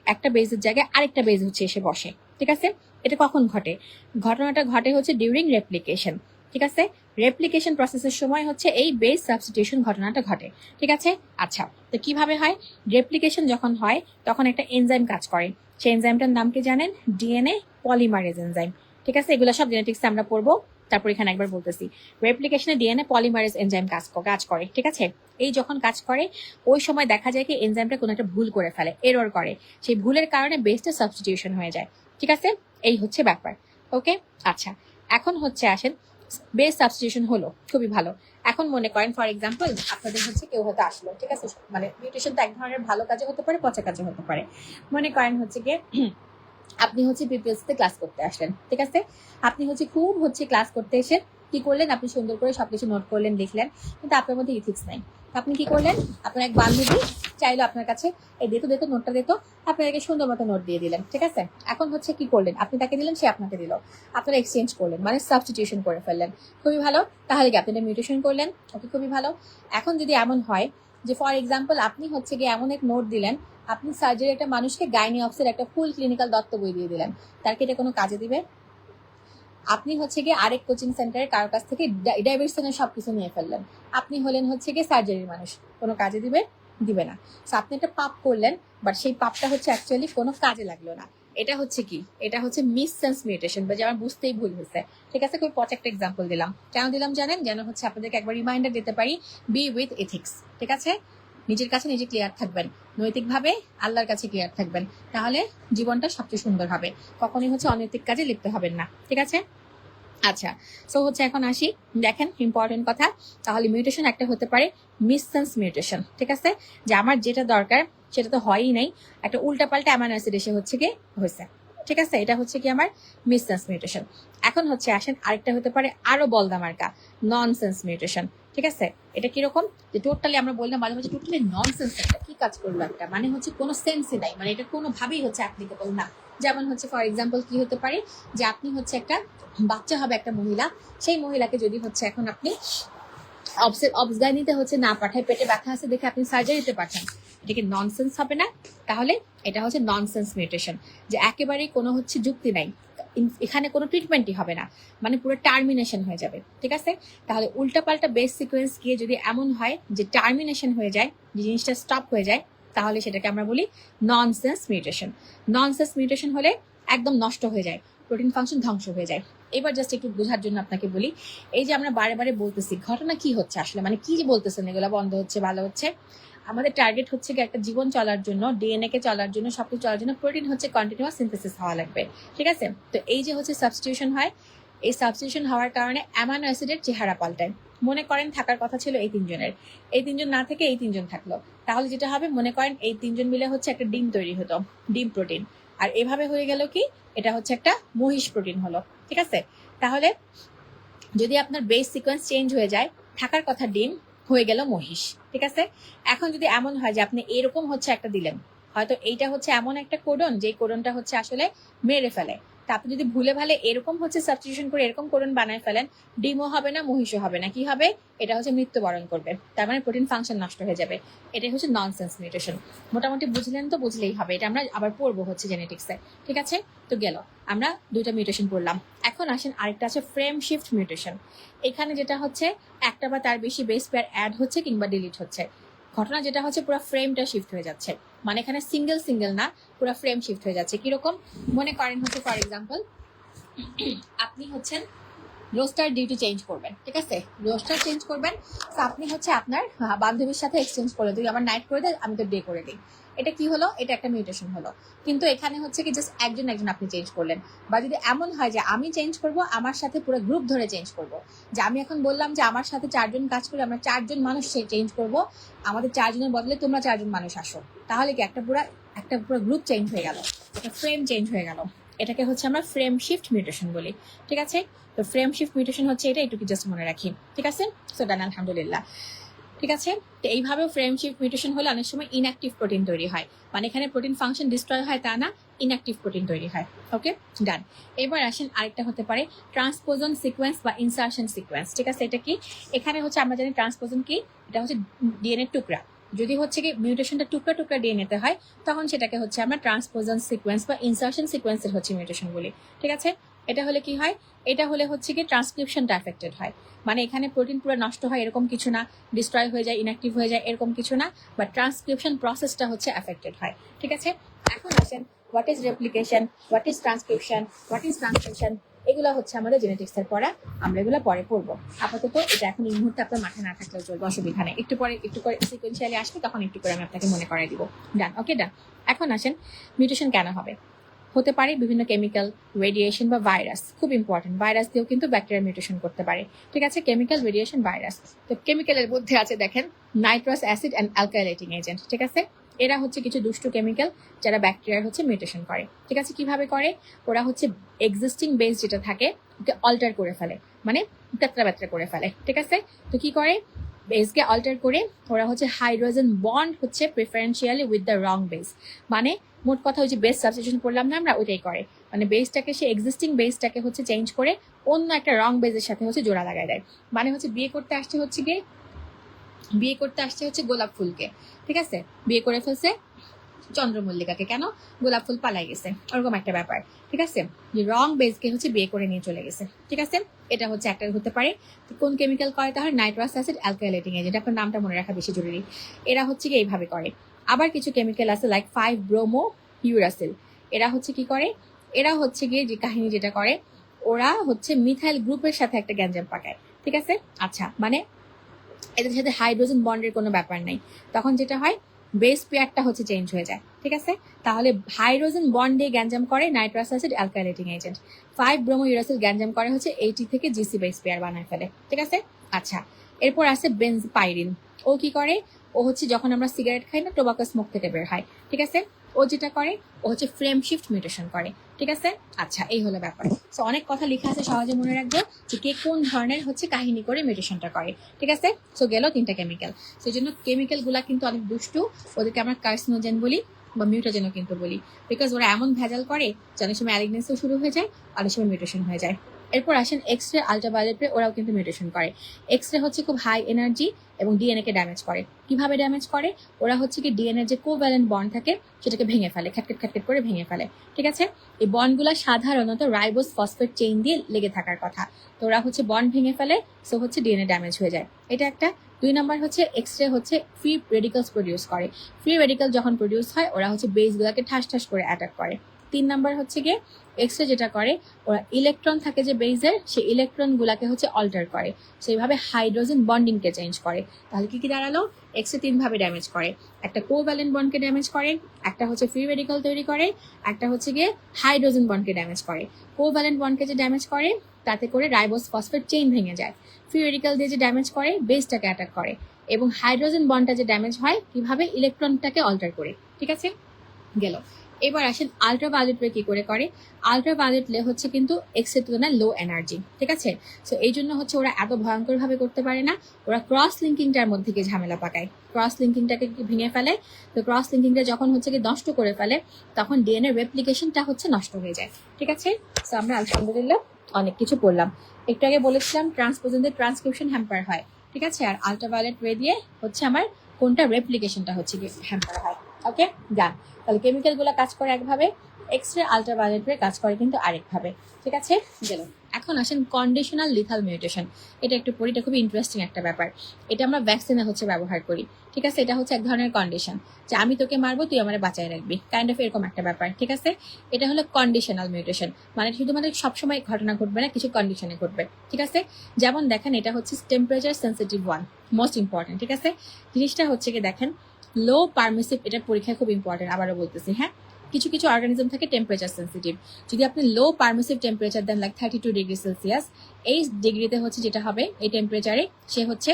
একটা বেজের জায়গায় আরেকটা বেজ হচ্ছে এসে বসে। ঠিক আছে, এটা কখন ঘটে? ঘটনাটা ঘটে হচ্ছে ডিউরিং রেপ্লিকেশন। ঠিক আছে, রেপ্লিকেশন প্রসেসের সময় হচ্ছে এই বেস সাবস্টিটিউশন ঘটনাটা ঘটে। ঠিক আছে, আচ্ছা তো কিভাবে হয়? রেপ্লিকেশন যখন হয় তখন একটা এনজাইম কাজ করে, সেই এনজাইমটার নাম কি জানেন? DNA polymerase enzyme. ঠিক আছে, এগুলো সব জেনেটিক্সে আমরা পড়বো, তারপর এখানে একবার বলতেছি। রেপ্লিকেশনে ডিএনএ পলিমারেজ এনজাইম কাজ করে। ঠিক আছে, এই যখন কাজ করে ওই সময় দেখা যায় কি এনজাইমটা কোনো একটা ভুল করে ফেলে, এরর করে, সেই ভুলের কারণে বেসটা সাবস্টিটিউশন হয়ে যায়। ঠিক আছে, এই হচ্ছে ব্যাপার। ওকে, আচ্ছা এখন হচ্ছে আসেন, বেস সাবস্টিটিউশন হলো, খুবই ভালো। এখন মনে করেন ফর এক্সাম্পল আপনাদের হচ্ছে কেউ হয়তো আসলো। ঠিক আছে, মানে মিউটেশন তো এক ধরনের ভালো কাজে হতে পারে, পচা কাজে হতে পারে। মনে করেন হচ্ছে গিয়ে আপনি হচ্ছে পিপিএলসিতে ক্লাস করতে আসলেন। ঠিক আছে, আপনি হচ্ছে খুব হচ্ছে ক্লাস করতে এসে কি করলেন, আপনি সুন্দর করে সবকিছু নোট করলেন, লিখলেন, কিন্তু আপনার মধ্যে ইথিক্স নাই। আপনি কি করলেন, আপনার এক বান্ধবী চাইলো আপনার কাছে এই দিত নোটটা দিত, আপনাকে সুন্দর মতো নোট দিয়ে দিলেন, ঠিক আছে। এখন হচ্ছে কি করলেন, আপনি তাকে দিলেন, সে আপনাকে দিল, আপনারা এক্সচেঞ্জ করলেন, মানে সাবস্টিটিউশন করে ফেললেন। খুবই ভালো, তাহলে কি আপনি এটা মিউটেশন করলেন, ওকে, খুবই ভালো। এখন যদি এমন হয় যে ফর এক্সাম্পল আপনি হচ্ছে গিয়ে এমন এক নোট দিলেন, আপনি সার্জারি একটা মানুষকে গাইনি অফসের একটা ফুল ক্লিনিক্যাল দত্ত বই দিয়ে দিলেন, তার কি এটা কোনো কাজে দিবে? আপনি হচ্ছে গিয়ে আরেক কোচিং সেন্টারে কারোর কাছ থেকে ডায়াবেটিসের সবকিছু নিয়ে ফেললেন, আপনি হলেন হচ্ছে গিয়ে সার্জারির মানুষ, কোনো কাজে দিবে? দিবে না। সো আপনি একটা পাপ করলেন, বাট সেই পাপটা হচ্ছে অ্যাকচুয়ালি কোনো কাজে লাগলো না। এটা হচ্ছে কি, এটা হচ্ছে মিস সেন্স মিউটেশন, বা যে আমার বুঝতেই ভুল হয়েছে, ঠিক আছে। খুব পচ একটা এক্সাম্পল দিলাম, কেন দিলাম জানেন, যেন হচ্ছে আপনাদেরকে একবার রিমাইন্ডার দিতে পারি, বি উইথ এথিক্স, ঠিক আছে। নিজের কাছে নিজে ক্লিয়ার থাকবেন, নৈতিকভাবে আল্লাহর কাছে ক্লিয়ার থাকবেন, তাহলে জীবনটা সবচেয়ে সুন্দর হবে। কখনোই হচ্ছে অনৈতিক কাজে লিপ্ত হবেন না, ঠিক আছে। আচ্ছা, সো হচ্ছে এখন আসি, দেখেন ইম্পর্টেন্ট কথা, তাহলে মিউটেশন একটা হতে পারে মিসসেন্স মিউটেশন, ঠিক আছে, যে আমার যেটা দরকার সেটা তো হয়ই নাই, একটা উল্টাপাল্টা অ্যামাইনো অ্যাসিড এসে হচ্ছে কি হয়েছে, ঠিক আছে, এটা হচ্ছে কি আমার মিসসেন্স মিউটেশন। এখন হচ্ছে আসেন আরেকটা হতে পারে আরো বলদা মার্কা ননসেন্স মিউটেশন, ঠিক আছে। এটা কিরকম, যে টোটালি আমরা বললাম মাঝে মাঝে টোটালি ননসেন্স, একটা কি কাজ করলো একটা, মানে হচ্ছে কোনো সেন্সই নাই, মানে এটা কোনোভাবেই হচ্ছে অ্যাপ্লিকেবল না। যেমন হচ্ছে ফর এক্সাম্পল কি হতে পারে, যে আপনি হচ্ছে একটা বাচ্চা হবে একটা মহিলা, সেই মহিলাকে যদি হচ্ছে এখন আপনি অবসগাইনিতে হচ্ছে না পাঠায়, পেটে ব্যথা আছে দেখে আপনি সার্জারিতে পাঠান, এটা কি ননসেন্স হবে না? তাহলে এটা হচ্ছে ননসেন্স মিউটেশন, যে একেবারেই কোনো হচ্ছে যুক্তি নাই, এখানে কোনো ট্রিটমেন্টই হবে না, মানে পুরো টার্মিনেশন হয়ে যাবে, ঠিক আছে। তাহলে উল্টাপাল্টা বেস সিকোয়েন্স গিয়ে যদি এমন হয় যে টার্মিনেশন হয়ে যায়, যে জিনিসটা স্টপ হয়ে যায়, তাহলে সেটাকে আমরা বলি ননসেন্স মিউটেশন। ননসেন্স মিউটেশন হলে একদম নষ্ট হয়ে যায়, প্রোটিন ফাংশন ধ্বংস হয়ে যায়। এবার জাস্ট একটু বোঝার জন্য আপনাকে বলি, এই যে আমরা বারে বারে বলতেছি ঘটনা কি হচ্ছে আসলে, মানে কি যে বলতেছেন এগুলো বন্ধ হচ্ছে ভালো হচ্ছে, আমাদের টার্গেট হচ্ছে কি একটা জীবন চলার জন্য, ডিএনএ কে চলার জন্য, সবকিছু চলার জন্য প্রোটিন হচ্ছে কন্টিনিউয়াস সিনথেসিস হওয়া লাগবে, ঠিক আছে। তো এই যে হচ্ছে সাবস্টিটিউশন হয়, এই সাবস্টিটিউশন হওয়ার কারণে অ্যামাইনো অ্যাসিডের চেহারা পাল্টায়। মনে করেন থাকার কথা ছিল এই তিনজনের, এই তিনজন না থেকে এই তিনজন থাকলো, তাহলে যেটা হবে মনে করেন এই তিনজন মিলে হচ্ছে একটা ডিম তৈরি হতো, ডিম প্রোটিন, আর এভাবে হয়ে গেল কি, এটা হচ্ছে একটা মহিষ প্রোটিন হলো, ঠিক আছে। তাহলে যদি আপনার বেস সিকোয়েন্স চেঞ্জ হয়ে যায়, থাকার কথা ডিম হয়ে গেল মহিষ, ঠিক আছে। এখন যদি এমন হয় যে আপনি এরকম হচ্ছে একটা দিলেন, হয়তো এইটা হচ্ছে এমন একটা কোডন যে কোডনটা হচ্ছে আসলে মেরে ফেলে, তা আপনি যদি ভুলে ভালে এরকম হচ্ছে সাবস্টিটিউশন করে এরকম কোডন বানায় ফেলেন, ডিমও হবে না মহিষও হবে না, কি হবে, এটা হচ্ছে মৃত্যুবরণ করবে, তার মানে প্রোটিন ফাংশন নষ্ট হয়ে যাবে। এটাই হচ্ছে ননসেন্স মিউটেশন। মোটামুটি বুঝলেন তো, বুঝলেই হবে, এটা আমরা আবার পড়বো হচ্ছে জেনেটিক্সে, ঠিক আছে। তো গেল, আমরা দুইটা মিউটেশন পড়লাম। এখন আসেন আরেকটা আছে ফ্রেম শিফট মিউটেশন। এখানে যেটা হচ্ছে একটা বা তার বেশি বেস পেয়ার অ্যাড হচ্ছে কিংবা ডিলিট হচ্ছে, ঘটনা যেটা হচ্ছে পুরো ফ্রেমটা শিফট হয়ে যাচ্ছে, মানে এখানে সিঙ্গেল সিঙ্গেল না, পুরো ফ্রেম শিফট হয়ে যাচ্ছে। কিরকম, মনে করেন হচ্ছে ফর এক্সাম্পল আপনি হচ্ছেন রোস্টার ডিউটি চেঞ্জ করবেন, ঠিক আছে, রোস্টার চেঞ্জ করবেন, তো আপনি হচ্ছে আপনার বান্ধবীর সাথে এক্সচেঞ্জ করে, তুই আমার নাইট করে দে, আমি তো ডে করে দিই, এটা কি হলো, এটা একটা মিউটেশন হলো। কিন্তু এখানে হচ্ছে কি জাস্ট একজন একজন আপনি চেঞ্জ করলেন। বা যদি এমন হয় যে আমি চেঞ্জ করব, আমার সাথে পুরো গ্রুপ ধরে চেঞ্জ করব, যে আমি এখন বললাম যে আমার সাথে 4 জন কাজ করে, আমরা 4 জন মানুষ চেঞ্জ করব, আমাদের 4 জনের বদলে তোমরা 4 জন মানুষ আসো, তাহলে কি একটা পুরো গ্রুপ চেঞ্জ হয়ে গেল, একটা ফ্রেম চেঞ্জ হয়ে গেল, এটাকে হচ্ছে আমরা ফ্রেম শিফট মিউটেশন বলি, ঠিক আছে। তো ফ্রেম শিফট মিউটেশন হচ্ছে এটা, একটু জাস্ট মনে রাখি, ঠিক আছে। সো ডান, আলহামদুলিল্লাহ, ঠিক আছে। তো এইভাবেও ফ্রেম শিফট মিউটেশন হলে অনেক সময় ইনঅ্যাক্টিভ প্রোটিন তৈরি হয়, মানে এখানে প্রোটিন ফাংশন ডিস্ট্রয় হয় তা না, ইনঅ্যাক্টিভ প্রোটিন তৈরি হয়, ওকে ডান। এবার আসেন আরেকটা হতে পারে ট্রান্সপোজন সিকোয়েন্স বা ইনসার্শন সিকোয়েন্স, ঠিক আছে। এটা কি, এখানে হচ্ছে আমরা জানি ট্রান্সপোজন কি, এটা হচ্ছে ডিএনএ টুকরা, যদি হচ্ছে কি মিউটেশনটা টুকরা টুকরা ডিএনএতে হয়, তখন সেটাকে হচ্ছে আমরা ট্রান্সপোজন সিকোয়েন্স বা ইনসার্শন সিকোয়েন্সের হচ্ছে মিউটেশন বলি, ঠিক আছে। এটা হলে কি হয়, এটা হলে হচ্ছে কি ট্রান্সক্রিপশনটা এফেক্টেড হয়, মানে এখানে প্রোটিন পুরো নষ্ট হয় এরকম কিছু না, ডিস্ট্রয় হয়ে যায়, ইনঅ্যাক্টিভ হয়ে যায় এরকম কিছু না, বাট ট্রান্সক্রিপশন প্রসেসটা হচ্ছে এফেক্টেড হয়, ঠিক আছে। এখন আসেন what is replication, what is transcription, what is translation, এগুলো হচ্ছে আমাদের জেনেটিক্সের পড়া, আমরা এগুলো পরে পড়বো। আপাতত এটা এখন এই মুহূর্তে আপনার মাথায় না থাকলেও চলবে, অসুবিধা নেই, একটু করে সিকোয়েন্সিয়ালি আসবে, তখন একটু করে আমি আপনাকে মনে করাই দিব। ডান, ওকে ডান। এখন আসেন মিউটেশন কেন হবে, হতে পারে বিভিন্ন কেমিক্যাল, রেডিয়েশন বা ভাইরাস, খুব ইম্পর্টেন্ট, ভাইরাস দিয়েও কিন্তু ব্যাকটেরিয়া মিউটেশন করতে পারে, ঠিক আছে। Chemical, radiation, virus. তো কেমিক্যালের মধ্যে আছে দেখেন nitrous acid and alkylating agent, ঠিক আছে। এরা হচ্ছে কিছু দুষ্টু কেমিক্যাল যারা ব্যাকটেরিয়ার হচ্ছে মিউটেশন করে, ঠিক আছে। কিভাবে করে, ওরা হচ্ছে এক্সিস্টিং বেস যেটা থাকে ওকে অল্টার করে ফেলে, মানে তেত্রা বেত্রা করে ফেলে, ঠিক আছে। তো কি করে, বেসকে অল্টার করে ওরা হচ্ছে হাইড্রোজেন বন্ড হচ্ছে প্রিফারেন্সিয়ালি উইথ দ্য রং বেস, মানে মোট কথা ওই যে বেস সাবস্টিটিউশন করলাম না আমরা, ওইটাই করে, মানে বেসটাকে সে এক্সিস্টিং বেসটাকে হচ্ছে চেঞ্জ করে অন্য একটা রং বেসের সাথে হচ্ছে জোড়া লাগায় দেয়। মানে হচ্ছে বিয়ে করতে আসছে হচ্ছে গোলাপ ফুলকে, ঠিক আছে, বিয়ে করে ফেলছে চন্দ্রমল্লিকাকে, কেন, গোলাপ ফুল পালাই গেছে, ওরকম একটা ব্যাপার, ঠিক আছে, যে রং বেসকে হচ্ছে বিয়ে করে নিয়ে চলে গেছে, ঠিক আছে। এটা হচ্ছে একটা হতে পারে। কোন কেমিক্যাল করে, তাহলে নাইট্রাস অ্যাসিড অ্যালকাইলেটিং এজেন্ট, আপনার নামটা মনে রাখা বেশি জরুরি। এরা হচ্ছে কি এইভাবে করে। আবার কিছু কেমিক্যাল আছে লাইক 5-ব্রোমো ইউরাসিল, এরা হচ্ছে কি করে, এরা হচ্ছে গিয়ে যে কাহিনী যেটা করে, ওরা হচ্ছে মিথাইল গ্রুপের সাথে একটা গ্যাঞ্জাম পাকায়, ঠিক আছে। আচ্ছা, মানে এদের সাথে হাইড্রোজেন বন্ডের কোনো ব্যাপার নাই, তখন যেটা হয় বেস পেয়ারটা হচ্ছে চেঞ্জ হয়ে যায়, ঠিক আছে। তাহলে হাইড্রোজেন বন্ড দিয়ে গ্যাঞ্জাম করে nitrous acid alkylating agent, five bromo uracil গ্যাঞ্জাম করে হচ্ছে 80 থেকে জিসি বেস পেয়ার বানায় ফেলে, ঠিক আছে। আচ্ছা, এরপর আছে বেনজপাইরিন, ও কি করে, ও হচ্ছে যখন আমরা সিগারেট খাই না, টোবাকো স্মোক থেকে বের হয়, ঠিক আছে, ও যেটা করে ও হচ্ছে ফ্রেম শিফট মিউটেশন করে, ঠিক আছে। আচ্ছা, এই হলো ব্যাপার। সো অনেক কথা লেখা আছে, সহজে মনে রাখবো যে কে কোন ধরনের হচ্ছে কাহিনী করে মিউটেশনটা করে, ঠিক আছে। সো গেল 3টা কেমিক্যাল। সেই জন্য কেমিক্যাল গুলা কিন্তু অনেক দুষ্টু, ওদেরকে আমরা কার্সিনোজেন বলি বা মিউটাজেনও কিন্তু বলি, বিকজ ওরা এমন ভেজাল করে যে অনেক সময় অ্যালিগনেন্সও শুরু হয়ে যায়, অনেক সময় মিউটেশন হয়ে যায়। এরপর আসেন এক্স রে, আলট্রাভায়োলেট রে, ওরাও কিন্তু মিউটেশন করে। এক্স রে হচ্ছে খুব হাই এনার্জি এবং ডিএনএ কে ড্যামেজ করে। কিভাবে ড্যামেজ করে, ওরা হচ্ছে কি ডিএনএ যে কোভ্যালেন্ট বন্ড থাকে সেটাকে ভেঙে ফেলে, খ্যাটকেট করে ভেঙে ফেলে, ঠিক আছে। এই বন্ডগুলো সাধারণত রাইবোজ ফসফেট চেইন দিয়ে লেগে থাকার কথা, তো ওরা হচ্ছে বন্ড ভেঙে ফেলে, সো হচ্ছে ডিএনএ ড্যামেজ হয়ে যায়, এটা একটা। 2 নম্বর হচ্ছে এক্স রে হচ্ছে ফ্রি রেডিকালস প্রডিউস করে। ফ্রি রেডিকাল যখন প্রডিউস হয় ওরা হচ্ছে বেসগুলোকে ঠাস ঠাস করে অ্যাটাক করে। 3 নম্বর হচ্ছে গিয়ে এক্স রে যেটা করে, ওরা ইলেকট্রন থাকে যে বেজের, সেই ইলেকট্রন গুলাকে হচ্ছে অল্টার করে, সেইভাবে হাইড্রোজেন বন্ডিংকে চেঞ্জ করে। তাহলে কি কি দাঁড়ালো, এক্স রে 3 ভাবে ড্যামেজ করে, একটা কোভ্যালেন্ট বন্ডকে ড্যামেজ করে, একটা হচ্ছে ফ্রি রেডিকাল তৈরি করে, একটা হচ্ছে গিয়ে হাইড্রোজেন বন্ডকে ড্যামেজ করে। কোভ্যালেন্ট বন্ডকে যে ড্যামেজ করে তাতে করে রাইবোজ ফসফেট চেইন ভেঙে যায়, ফ্রি রেডিকাল দিয়ে যে ড্যামেজ করে বেসটাকে অ্যাটাক করে, এবং হাইড্রোজেন বন্ডটা যে ড্যামেজ হয় কিভাবে, ইলেকট্রনটাকে অল্টার করে, ঠিক আছে, গেল। এবার আসেন আলট্রাভায়োলেট রে কি করে, আলট্রাভায়োলেট লে হচ্ছে কিন্তু এক্স এর তুলনায় লো এনার্জি, ঠিক আছে। সো এই জন্য হচ্ছে ওরা এত ভয়ঙ্কর ভাবে করতে পারে না, ওরা ক্রস লিঙ্কিংটার মধ্যে গিয়ে ঝামেলা পাকায়, ক্রস লিঙ্কিংটাকে ভেঙে ফেলে। তো ক্রস লিঙ্কিংটা যখন হচ্ছে কি নষ্ট করে ফেলে, তখন ডিএনএ রেপ্লিকেশনটা হচ্ছে নষ্ট হয়ে যায়, ঠিক আছে। সো আমরা আলহামদুলিল্লাহ অনেক কিছু পড়লাম। একটু আগে বলেছিলাম ট্রান্সপোজনদের ট্রান্সক্রিপশন হ্যাম্পার হয়, ঠিক আছে, আর আলট্রাভায়োলেট রে দিয়ে হচ্ছে আমার কোনটা রেপ্লিকেশনটা হচ্ছে কি হ্যাম্পার হয়, ওকে ডান। তাহলে কেমিক্যাল গুলো কাজ করে একভাবে, এক্স রে আলট্রাভায়োলেট রে কাজ করে কিন্তু আরেকভাবে, ঠিক আছে, গেল। এখন আসেন কন্ডিশনাল লিথাল মিউটেশন, এটা একটু পড়ি, এটা খুবই ইন্টারেস্টিং একটা ব্যাপার। এটা আমরা ভ্যাকসিনে হচ্ছে ব্যবহার করি, ঠিক আছে। এটা হচ্ছে এক ধরনের কন্ডিশন, যে আমি তোকে মারবো তুই আমার বাঁচায় রাখবি, কাইন্ড অফ এরকম একটা ব্যাপার, ঠিক আছে। এটা হলো কন্ডিশনাল মিউটেশন, মানে শুধুমাত্র সবসময় ঘটনা ঘটবে না, কিছু কন্ডিশনে ঘটবে, ঠিক আছে। যেমন দেখেন এটা হচ্ছে temperature sensitive one, most important, ঠিক আছে। জিনিসটা হচ্ছে কি দেখেন, লো পারমিসিভ, এটার পরীক্ষায় খুব ইম্পর্টেন্ট, আবারও বলতেছি, হ্যাঁ। কিছু কিছু অর্গানিজম থাকে টেম্পারেচার সেন্সিটিভ, যদি আপনি লো পারমিসিভ টেম্পারেচার দেন লাইক 32 ডিগ্রি সেলসিয়াস, এই ডিগ্রিতে হচ্ছে যেটা হবে, এই টেম্পারেচারে সে হচ্ছে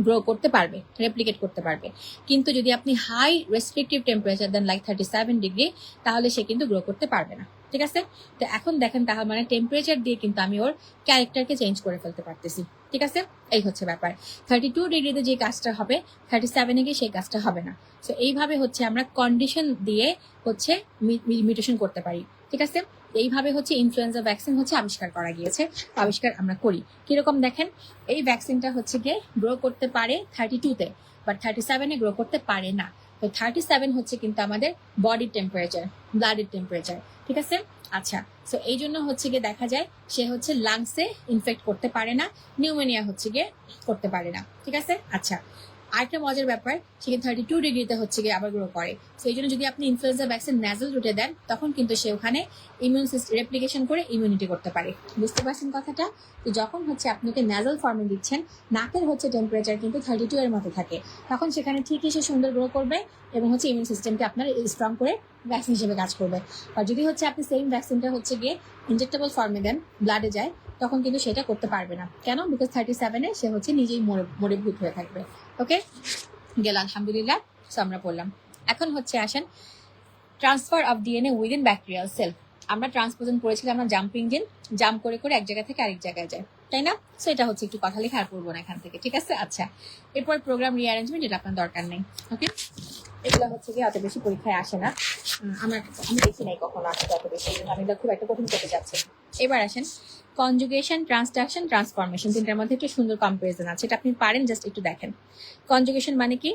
গ্রো করতে পারবে, রেপ্লিকেট করতে পারবে। কিন্তু যদি আপনি হাই রেস্ট্রিকটিভ টেম্পারেচার দেন লাইক 37 ডিগ্রি, তাহলে সে কিন্তু গ্রো করতে পারবে না, ঠিক আছে। তো এখন দেখেন, তাহলে মানে টেম্পারেচার দিয়ে কিন্তু আমি ওর ক্যারেক্টারকে চেঞ্জ করে ফেলতে পারতেছি, ঠিক আছে। এই হচ্ছে ব্যাপার। 32 ডিগ্রিতে যে কাজটা হবে 37-এ গিয়ে সেই কাজটা হবে না। সো এইভাবে হচ্ছে আমরা কন্ডিশন দিয়ে হচ্ছে মিউটেশন করতে পারি, ঠিক আছে। এইভাবে হচ্ছে ইনফ্লুয়েঞ্জা ভ্যাকসিন হচ্ছে আবিষ্কার করা গিয়েছে, আবিষ্কার আমরা করি কিরকম দেখেন, এই ভ্যাকসিনটা হচ্ছে গিয়ে গ্রো করতে পারে 32-তে, বাট 37-এ গ্রো করতে পারে না। তো 37 হচ্ছে কিন্তু আমাদের বডির টেম্পারেচার, ব্লাডের টেম্পারেচার, ঠিক আছে। আচ্ছা, সো এই জন্য হচ্ছে গিয়ে দেখা যায় সে হচ্ছে লাংসে ইনফেক্ট করতে পারে না, নিউমোনিয়া হচ্ছে গিয়ে করতে পারে না, ঠিক আছে। আচ্ছা, আরেকটা মজার ব্যাপার, সে 32 ডিগ্রিতে হচ্ছে গিয়ে আবার গ্রো করে। সেই জন্য যদি আপনি ইনফ্লুয়েঞ্জা ভ্যাকসিন ন্যাজাল রুটে দেন, তখন কিন্তু সে ওখানে ইমিউন সিস্টেম রেপ্লিকেশন করে ইমিউনিটি করতে পারে, বুঝতে পারছেন কথাটা। তো যখন হচ্ছে আপনাকে ন্যাজাল ফর্মে দিচ্ছেন, নাকের হচ্ছে টেম্পারেচার কিন্তু 32 এর মতো থাকে, তখন সেখানে ঠিকই সে সুন্দর গ্রো করবে এবং হচ্ছে ইমিউন সিস্টেমকে আপনার স্ট্রং করে ভ্যাকসিন হিসেবে কাজ করবে। আর যদি হচ্ছে আপনি সেম ভ্যাকসিনটা হচ্ছে গিয়ে ইনজেক্টেবল ফর্মে দেন, ব্লাডে যায়, তখন কিন্তু সেটা করতে পারবে না, কেন, বিকজ 37-এ সে হচ্ছে নিজেই মরে ভূত হয়ে থাকবে, ওকে গেল আলহামদুলিল্লাহ। সো আমরা পড়লাম। এখন হচ্ছে আসেন transfer of DNA within bacterial sell. আমরা ট্রান্সপোজন পড়েছিলাম, আমরা জাম্পিং জিন, জাম্প করে করে এক জায়গা থেকে আরেক জায়গায় যায়, তাই না? সো এটা হচ্ছে একটু কথা লেখা আর পড়বো না এখান থেকে, ঠিক আছে? আচ্ছা, এরপর প্রোগ্রাম রিঅ্যারেঞ্জমেন্ট, এটা আপনার দরকার নেই। ওকে, এগুলো হচ্ছে কি অত বেশি পরীক্ষায় আসে না, আমি দেখি নাই কখনো আসতে অত বেশি, আমি এটা খুব একটা কঠিন করতে যাচ্ছি। এবার আসেন কনজুগেশন, ট্রান্সডাকশন, ট্রান্সফরমেশন, তিনটার মধ্যে একটু সুন্দর কম্পারিজন আছে, এটা আপনি পারেন, জাস্ট একটু দেখেন। কনজুগেশন মানে কি?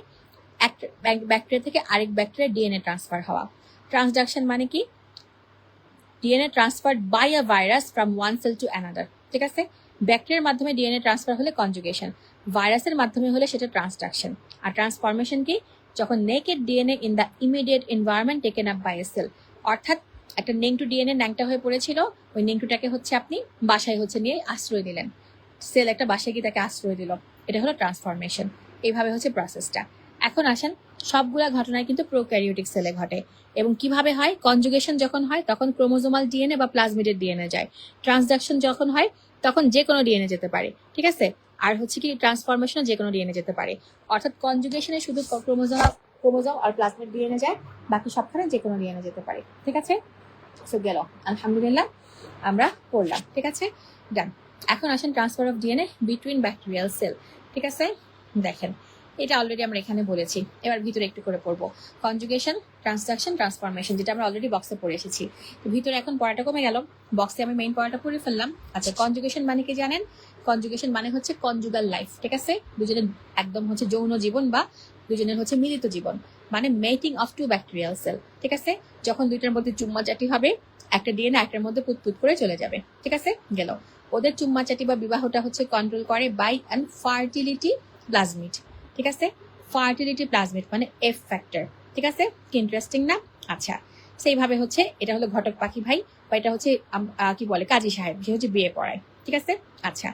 এক ব্যাকটেরিয়া থেকে আরেক ব্যাকটেরিয়া ডিএনএ ট্রান্সফার হওয়া। ট্রান্সডাকশন মানে কি? DNA transferred by a virus from one cell to another, ঠিক আছে? ব্যাকটেরিয়ার মাধ্যমে ডিএনএ ট্রান্সফার হলে কনজুগেশন, ভাইরাসের মাধ্যমে হলে সেটা ট্রান্সডাকশন। আর ট্রান্সফরমেশন কি? যখন naked DNA in the immediate environment taken up by a cell, অর্থাৎ একটা নেংটু ডিএনএ ন্যাংটা হয়ে পড়েছিল, ওই নেংটুটাকে হচ্ছে আপনি বাসায় হচ্ছে নিয়ে আশ্রয় দিলেন, সেল একটা বাসায় গিয়ে তাকে আশ্রয় দিল, এটা হলো ট্রান্সফরমেশন। এইভাবে হচ্ছে প্রসেসটা। এখন আসেন, সবগুলা ঘটনায় কিন্তু প্রোক্যারিওটিক সেলে ঘটে। এবং কিভাবে হয়? কনজুগেশন যখন হয় তখন ক্রোমোজোমাল ডিএনএ বা প্লাজমিডের ডিএনএ যায়। ট্রান্সডাকশন যখন হয় তখন যে কোনো ডিএনএ যেতে পারে, ঠিক আছে? আর হচ্ছে কি ট্রান্সফরমেশনও যে কোনো ডিএনএ যেতে পারে। অর্থাৎ কনজুগেশনে শুধু ক্রোমোজোম আর প্লাজমিড ডিএনএ যায়, বাকি সবখানে যে কোনো ডিএনএ যেতে পারে, ঠিক আছে? সো গেল, আলহামদুলিল্লাহ আমরা পড়লাম, ঠিক আছে? ডান। এখন আসেন transfer of DNA between bacterial sell, ঠিক আছে? দেখেন, এটা অলরেডি আমরা এখানে বলেছি, এবার ভিতরে একটু করে পড়বো। কনজুগেশন, ট্রান্সডাকশন, ট্রান্সফরমেশন, যেটা আমরা অলরেডি বক্সে পড়ে এসেছি। তো ভিতরে এখন পড়াটা কমে গেল, বক্সে আমি মেইন পড়াটা পড়ে ফেললাম। আচ্ছা, কনজুগেশন মানে কি জানেন? কনজুগেশন মানে হচ্ছে কনজুগাল লাইফ, ঠিক আছে? দুজনের একদম হচ্ছে যৌন জীবন বা দুজনের হচ্ছে মিলিত জীবন, মানে মেটিং অফ টু ব্যাকটেরিয়াল সেল, ঠিক আছে? যখন দুইটার মধ্যে চুম্মাচাটি হবে, একটা ডিএনএ একটার মধ্যে পুতপুত করে চলে যাবে, ঠিক আছে? গেল। ওদের চুম্মাচাটি বা বিবাহটা হচ্ছে কন্ট্রোল করে বাই অ্যান্ড ফার্টিলিটি প্লাজমিড, ঠিক আছে? ফার্টিলিটি প্লাজমিড মানে এফ ফ্যাক্টর, ঠিক আছে? কি ইন্টারেস্টিং না? আচ্ছা, সেইভাবে হচ্ছে এটা হলো ঘটক পাখি ভাই, বা এটা হচ্ছে কি বলে কাজী সাহেব, যে হচ্ছে বিয়ে পড়ায়, ঠিক আছে? আচ্ছা,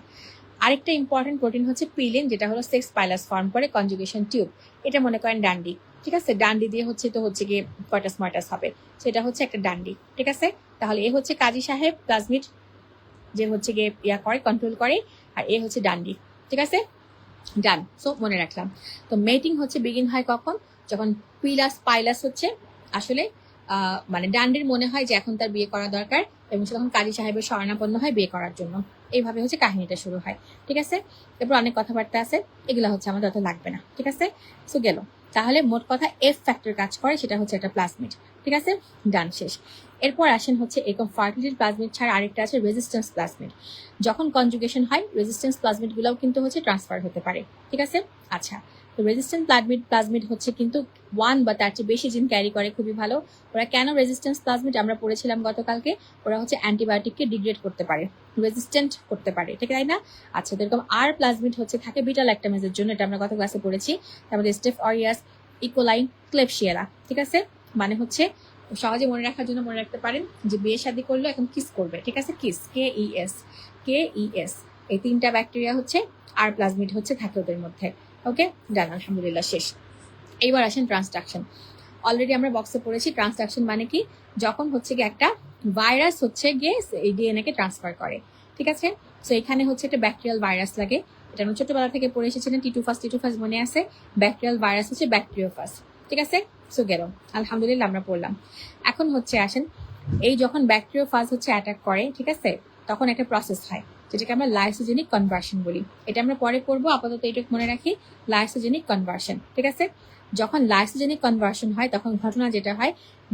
আরেকটা ইম্পর্টেন্ট প্রোটিন হচ্ছে পিলিন, যেটা হলো সেক্স পাইলাস ফর্ম করে কনজুগেশন টিউব। এটা মনে করেন ডান্ডি, ঠিক আছে? ডান্ডি দিয়ে হচ্ছে তো হচ্ছে গিয়ে কয়টাস মার্টাস হবে, সেটা হচ্ছে একটা ডান্ডি, ঠিক আছে? তাহলে এ হচ্ছে কাজী সাহেব প্লাজমিড, যে হচ্ছে গিয়ে ইয়া করে, কন্ট্রোল করে, আর এ হচ্ছে ডান্ডি, ঠিক আছে? ডান। সো মনে রাখলাম। তো মেটিং হচ্ছে বিগিন হয় কখন? যখন পাইলাস হচ্ছে আসলে মানে ডান্ডির মনে হয় যে এখন তার বিয়ে করা দরকার, এবং সে তখন কাজী সাহেবের শরণাপন্ন হয় বিয়ে করার জন্য। এইভাবে হচ্ছে কাহিনীটা শুরু হয়, ঠিক আছে? এরপর অনেক কথাবার্তা আছে, এগুলো হচ্ছে আমাদের অত লাগবে না, ঠিক আছে? সো গেল। তাহলে মোট কথা এফ ফ্যাক্টর কাজ করে, সেটা হচ্ছে একটা প্লাজমিড, ঠিক আছে? ডান, শেষ। এরপর আসেন হচ্ছে এরকম ফার্টিলিটি প্লাজমিড ছাড়া আরেকটা আছে রেজিস্ট্যান্স প্লাজমিড। যখন কনজুগেশন হয় রেজিস্ট্যান্স প্লাজমিড গুলাও কিন্তু হচ্ছে ট্রান্সফার হতে পারে, ঠিক আছে? আচ্ছা, তো রেজিস্ট্যান্স প্লাজমিড হচ্ছে কিন্তু ওয়ান বা তার চেয়ে বেশি জিন ক্যারি করে, খুবই ভালো। ওরা কেন রেজিস্ট্যান্স প্লাজমিড? আমরা পড়েছিলাম গতকালকে, ওরা হচ্ছে অ্যান্টিবায়োটিককে ডিগ্রেড করতে পারে, রেজিস্ট্যান্ট করতে পারে, ঠিক তাই না? আচ্ছা, তো এরকম আর প্লাজমিড হচ্ছে থাকে বিটা ল্যাকটামেজের জন্য, এটা আমরা গত ক্লাসে পড়েছি। তারপরে স্টেফ অরিয়াস, ইকোলাই, ক্লেপশিয়েলা, ঠিক আছে? মানে হচ্ছে সহজে মনে রাখার জন্য মনে রাখতে পারেন যে বিয়ে শাদী করলে এখন কিস করবে, ঠিক আছে? কিস, KES, এই তিনটা ব্যাকটেরিয়া হচ্ছে আর প্লাজমিড হচ্ছে থাকে ওদের মধ্যে। ওকে, ডান, আলহামদুলিল্লাহ, শেষ। এইবার আসেন ট্রান্সডাকশন। অলরেডি আমরা বক্সে পড়েছি ট্রান্সডাকশন মানে কি? যখন হচ্ছে গিয়ে একটা ভাইরাস হচ্ছে গিয়ে এই ডিএনএ কে ট্রান্সফার করে, ঠিক আছে? তো এখানে হচ্ছে একটা ব্যাকটেরিয়াল ভাইরাস লাগে, এটা আমরা ছোটবেলা থেকে পড়ে এসেছিলেন, টিটুফাস মনে আছে? ব্যাকটেরিয়াল ভাইরাস হচ্ছে ব্যাকটেরিওফাস, ঠিক আছে? সো গেল, আলহামদুলিল্লাহ আমরা পড়লাম। এখন হচ্ছে আসেন, এই যখন ব্যাকটেরিওফাজ হচ্ছে অ্যাটাক করে, ঠিক আছে, তখন একটা প্রসেস হয় যেটাকে আমরা লাইসোজেনিক কনভার্সন বলি। এটা আমরা পরে করবো, আপাতত এইটুকু মনে রাখি, লাইসোজেনিক কনভার্সন, ঠিক আছে? যখন লাইসোজেনিক কনভার্সন হয় তখন ঘটনা যেটা হয়,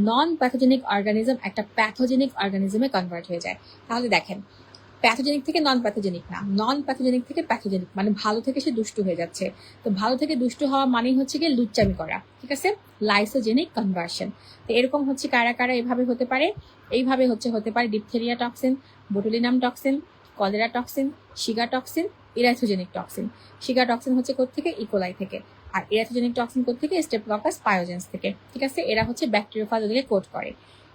নন প্যাথোজেনিক অর্গানিজম একটা প্যাথোজেনিক অর্গানিজমে কনভার্ট হয়ে যায়। তাহলে দেখেন, প্যাথোজেনিক থেকে নন প্যাথোজেনিক না, নন প্যাথোজেনিক থেকে প্যাথোজেনিক, মানে ভালো থেকে সে দুষ্টু হয়ে যাচ্ছে। তো ভালো থেকে দুষ্টু হওয়া মানেই হচ্ছে গিয়ে লুচ্চামি করা, ঠিক আছে? Lysogenic conversion. তো এরকম হচ্ছে কারা কারা এভাবে হতে পারে? এইভাবে হতে পারে diphtheria toxin, botulinum toxin, cholera toxin, shiga toxin, erythrogenic toxin. Shiga toxin হচ্ছে কোত্থেকে? ইকোলাই থেকে। আর ইরাইথোজেনিক টক্সিন কোত্থেকে? স্টেফিলোকাস পায়োজেন্স থেকে, ঠিক আছে? এরা হচ্ছে ব্যাকটেরিওফাজ ওদেরকে কোড করে,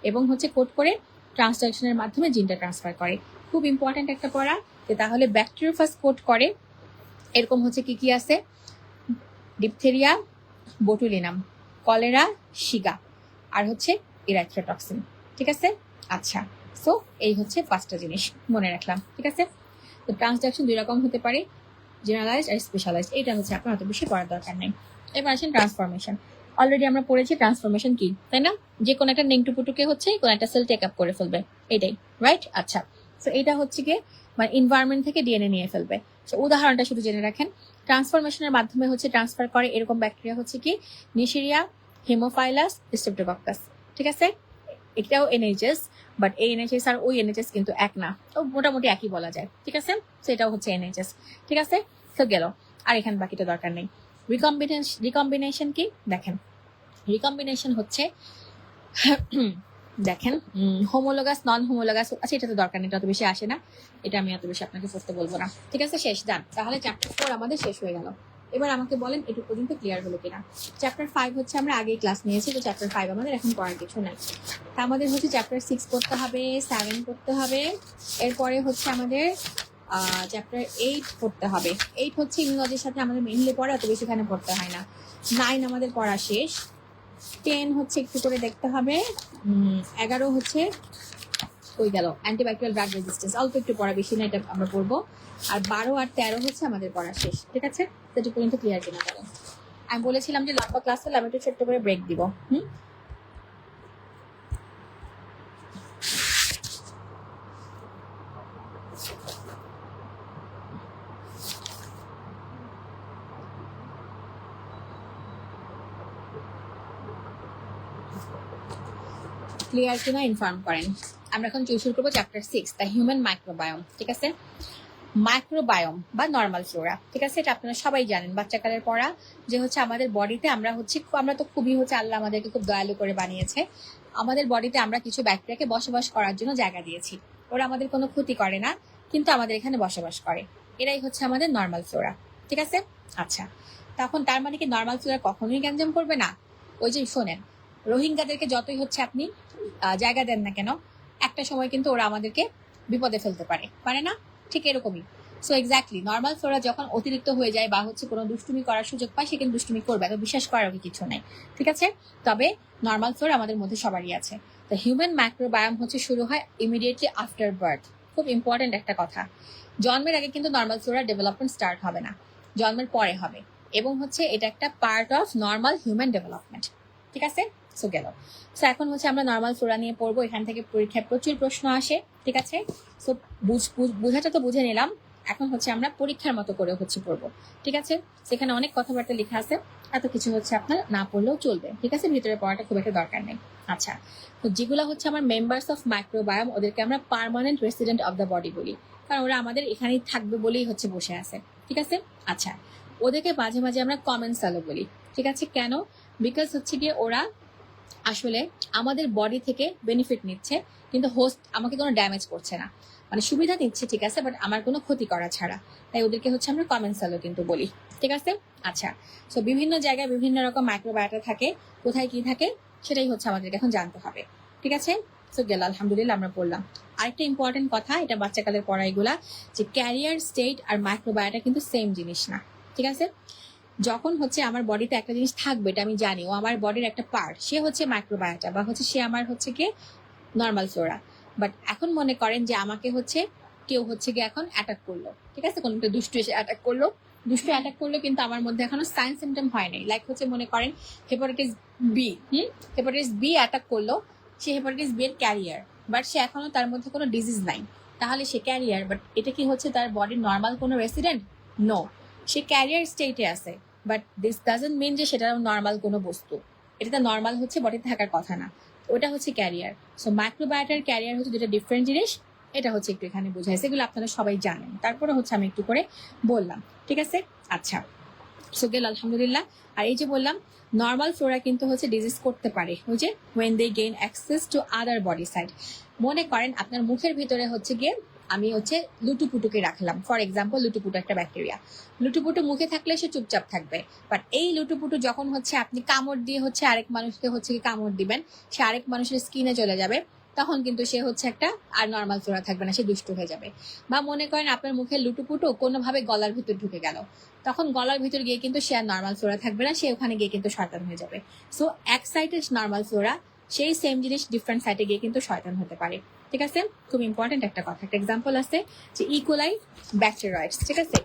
এবং হচ্ছে কোড করে ট্রান্সডাকশনের মাধ্যমে জিনটা ট্রান্সফার করে। খুব ইম্পর্ট্যান্ট একটা পড়া, যে তাহলে ব্যাকটেরিওফাজ কোড করে এরকম হচ্ছে কি কি আছে? ডিপথেরিয়া, বোটুলিনাম, কলেরা, শিগা, আর হচ্ছে ইরাইথ্রোটক্সিন, ঠিক আছে? আচ্ছা, সো এই হচ্ছে পাঁচটা জিনিস মনে রাখলাম, ঠিক আছে? তো ট্রান্সডাকশন দুই রকম হতে পারে, জেনারেলাইজড আর স্পেশালাইজড। এটা হচ্ছে আপনার অত বেশি পড়ার দরকার নেই। এবার আসেন ট্রান্সফরমেশন। অলরেডি আমরা পড়েছি ট্রান্সফরমেশন কি, তাই না? যে কোনো একটা নেংটুপুটুকে হচ্ছে কোন একটা সেল টেক আপ করে ফেলবে, এটাই, রাইট? আচ্ছা, তো এটা হচ্ছে গিয়ে মানে এনভায়রনমেন্ট থেকে ডিএনএ নিয়ে ফেলবে। উদাহরণটা শুধু জেনে রাখেন, ট্রান্সফরমেশনের মাধ্যমে হচ্ছে ট্রান্সফার করে এরকম ব্যাকটেরিয়া হচ্ছে কি নিশিরিয়া, হিমোফাইলাস, স্ট্রেপ্টোকক্কাস। ঠিক আছে, এটাও এনএইচএস, বাট এই এনএইচএস আর ওই এনএইচএস কিন্তু এক না, তো মোটামুটি একই বলা যায়। ঠিক আছে, সেটাও হচ্ছে এনএইচএস। ঠিক আছে, তো গেল, আর এখানে বাকিটা দরকার নেই। রিকম্বিনেশন কি দেখেন, রিকম্বিনেশন হচ্ছে দেখেন হোমোলোগাস নন হোমোলোগাস। আচ্ছা, এটা তো দরকার নেই, এটা অত বেশি আসে না, এটা আমি এত বেশি আপনাকে পড়তে বলবো না। ঠিক আছে, শেষ, ডান। তাহলে চ্যাপ্টার 4 আমাদের শেষ হয়ে গেল। এবার আমাকে বলেন এটু পর্যন্ত ক্লিয়ার হলো কিনা। চ্যাপ্টার 5 হচ্ছে আমরা আগেই ক্লাস নিয়েছি, তো চ্যাপ্টার 5 আমাদের এখন পড়ার কিছু নাই। তা আমাদের হচ্ছে চ্যাপ্টার 6 পড়তে হবে, 7 পড়তে হবে, এরপরে হচ্ছে আমাদের চ্যাপ্টার 8 পড়তে হবে। 8 হচ্ছে ইংরেজির সাথে আমাদের মেইনলি পড়ে, অত বেশি এখানে পড়তে হয় না। 9 আমাদের পড়া শেষ। 10 হচ্ছে একটু করে দেখতে হবে। 11 হচ্ছে ওই গেল অ্যান্টিব্যাকটেরিয়াল ড্রাগ রেজিস্ট্যান্স, অল্প একটু পড়া, বেশি না, এটা আমরা পড়বো। আর 12 আর 13 হচ্ছে আমাদের পড়া শেষ। ঠিক আছে, সেটা পর্যন্ত ক্লিয়ার কিনা বলেন। আমি বলেছিলাম যে লম্বা ক্লাস হলে আমি একটু ছোট্ট করে ব্রেক দিব। ক্লিয়ার কিনা ইনফর্ম করেন। আমরা এখন শুরু করবো চ্যাপ্টার 6, দ্য হিউম্যান মাইক্রোবায়োম। ঠিক আছে, মাইক্রোবায়োম বা নর্মাল ফ্লোরা। ঠিক আছে, এটা আপনারা সবাই জানেন, বাচ্চাকালের পড়া, যে হচ্ছে আমাদের বডিতে আমরা তো খুবই হচ্ছে আল্লাহ আমাদেরকে খুব দয়ালু করে বানিয়েছে। আমাদের বডিতে আমরা কিছু ব্যাকটেরিয়াকে বসবাস করার জন্য জায়গা দিয়েছি। ওরা আমাদের কোনো ক্ষতি করে না, কিন্তু আমাদের এখানে বসবাস করে। এরাই হচ্ছে আমাদের নর্মাল ফ্লোরা। ঠিক আছে, আচ্ছা, তখন তার মানে কি নর্মাল ফ্লোরা কখনোই গ্যাঞ্জাম করবে না? ওই যে শোনেন, রোহিঙ্গাদেরকে যতই হচ্ছে আপনি জায়গা দেন না কেন, একটা সময় কিন্তু ওরা আমাদেরকে বিপদে ফেলতে পারে না? ঠিক এরকমই। সো এক্স্যাক্টলি নর্মাল ফ্লোরা যখন অতিরিক্ত হয়ে যায় বা হচ্ছে কোনো দুষ্টুমি করার সুযোগ পায়, সে কিন্তু দুষ্টুমি করবে, তো বিশ্বাস করার কিছু নাই। ঠিক আছে, তবে নর্মাল ফ্লোরা আমাদের মধ্যে সবারই আছে। তো হিউম্যান মাইক্রোবায়োম হচ্ছে শুরু হয় ইমিডিয়েটলি আফটার বার্থ। খুব ইম্পর্টেন্ট একটা কথা, জন্মের আগে কিন্তু নর্মাল ফ্লোরা ডেভেলপমেন্ট স্টার্ট হবে না, জন্মের পরে হবে, এবং হচ্ছে এটা একটা part of normal human development. ঠিক আছে, সো গেল। সো এখন হচ্ছে আমরা নর্মাল ফ্লোরা নিয়ে পড়বো, এখান থেকে পরীক্ষায় প্রচুর প্রশ্ন আসে। ঠিক আছে, সো বুঝাটা তো বুঝে নিলাম, এখন হচ্ছে আমরা পরীক্ষার মতো করে হচ্ছে পড়বো। ঠিক আছে, সেখানে অনেক কথাবার্তা লেখা আছে, এত কিছু হচ্ছে আপনার না পড়লেও চলবে। ঠিক আছে, ভিতরে পড়াটা খুব একটা দরকার নেই। আচ্ছা, তো যেগুলো হচ্ছে আমার মেম্বার্স অফ মাইক্রোবায়োম, ওদেরকে আমরা permanent resident of the body বলি, কারণ ওরা আমাদের এখানেই থাকবে বলেই হচ্ছে বসে আছে। ঠিক আছে, আচ্ছা, ওদেরকে মাঝে মাঝে আমরা কমেন্সালও বলি। ঠিক আছে, কেন? বিকজ হচ্ছে গিয়ে ওরা আসলে আমাদের বডি থেকে বেনিফিট নিচ্ছে, কিন্তু হোস্ট আমাকে কোনো ড্যামেজ করছে না, মানে সুবিধা নিচ্ছে, ঠিক আছে, বাট আমার কোনো ক্ষতি করা ছাড়া। তাই ওদেরকে হচ্ছে আমরা কমেন্সালও কিন্তু বলি। ঠিক আছে, আচ্ছা, সো বিভিন্ন জায়গায় বিভিন্ন রকম মাইক্রোবায়োটা থাকে, কোথায় কি থাকে সেটাই হচ্ছে আমাদেরকে এখন জানতে হবে। ঠিক আছে, সো গেল, আলহামদুলিল্লাহ আমরা পড়লাম। আরেকটা ইম্পর্টেন্ট কথা, এটা বাচ্চাকালের পড়া এগুলা, যে ক্যারিয়ার স্টেট আর মাইক্রোবায়োটা কিন্তু সেম জিনিস না। ঠিক আছে, যখন হচ্ছে আমার বডিতে একটা জিনিস থাকবে, এটা আমি জানি, ও আমার বডির একটা পার্ট, সে হচ্ছে মাইক্রোবায়োটা বা হচ্ছে সে আমার হচ্ছে কি নর্মাল ফ্লোরা। বাট এখন মনে করেন যে আমাকে হচ্ছে কেউ হচ্ছে গিয়ে এখন অ্যাটাক করলো, ঠিক আছে, কোনো একটা দুষ্টু এসে অ্যাটাক করলো, কিন্তু আমার মধ্যে এখনো সাইন সিমটম হয় নাই। লাইক হচ্ছে মনে করেন hepatitis B, hepatitis B attack করলো, সে হেপাটাইটিস বি এর ক্যারিয়ার, বাট সে এখনো তার মধ্যে কোনো ডিজিজ নাই, তাহলে সে ক্যারিয়ার, বাট এটা কি হচ্ছে তার বডির নর্মাল কোনো রেসিডেন্ট? নো, সে ক্যারিয়ার স্টেটে আছে, বাট দিস ডাজন্ট মিন যে সেটা নর্মাল কোনো বস্তু, এটা নর্মাল হচ্ছে বডিতে থাকার কথা না, ওটা হচ্ছে ক্যারিয়ার। সো মাইক্রোবায়োটার ক্যারিয়ার হচ্ছে দুটো ডিফারেন্ট জিনিস, এটা হচ্ছে একটু এখানে বোঝাইছে, এগুলো আপনারা সবাই জানেন, তারপরে হচ্ছে আমি একটু করে বললাম। ঠিক আছে, আচ্ছা, সো গেল, আলহামদুলিল্লাহ। আর এই যে বললাম নর্মাল ফ্লোরা কিন্তু হচ্ছে ডিজিজ করতে পারে, ওই যে when they gain access to other body side. মনে করেন আপনার মুখের ভিতরে হচ্ছে গিয়ে আমি হচ্ছে লুটুপুটুকে রাখলাম, ফর এক্সাম্পল লুটুপুটু একটা ব্যাকটেরিয়া, লুটুপুটু মুখে থাকলে সে চুপচাপ থাকবে, বাট এই লুটুপুটু যখন হচ্ছে আপনি কামড় দিয়ে হচ্ছে আরেক মানুষকে হচ্ছে কামড় দিবেন, সে আরেক মানুষের স্কিনে চলে যাবে, তখন কিন্তু সে হচ্ছে একটা আর নর্মাল ফ্লোরা থাকবে না, সে দুষ্ট হয়ে যাবে। বা মনে করেন আপনার মুখে লুটুপুটু কোনোভাবে গলার ভিতর ঢুকে গেল, তখন গলার ভিতর গিয়ে কিন্তু সে আর নর্মাল ফ্লোরা থাকবে না, সে ওখানে গিয়ে কিন্তু শয়তান হয়ে যাবে। সো এক সাইডে নর্মাল ফ্লোরা, সেই সেম জিনিস ডিফারেন্ট সাইডে গিয়ে কিন্তু শয়তান হতে পারে। ঠিক আছে, খুব ইম্পর্টেন্ট একটা কথা, একটা এক্সাম্পল আছে যে ইকোলাই ব্যাকটেরিয়াইডস। ঠিক আছে,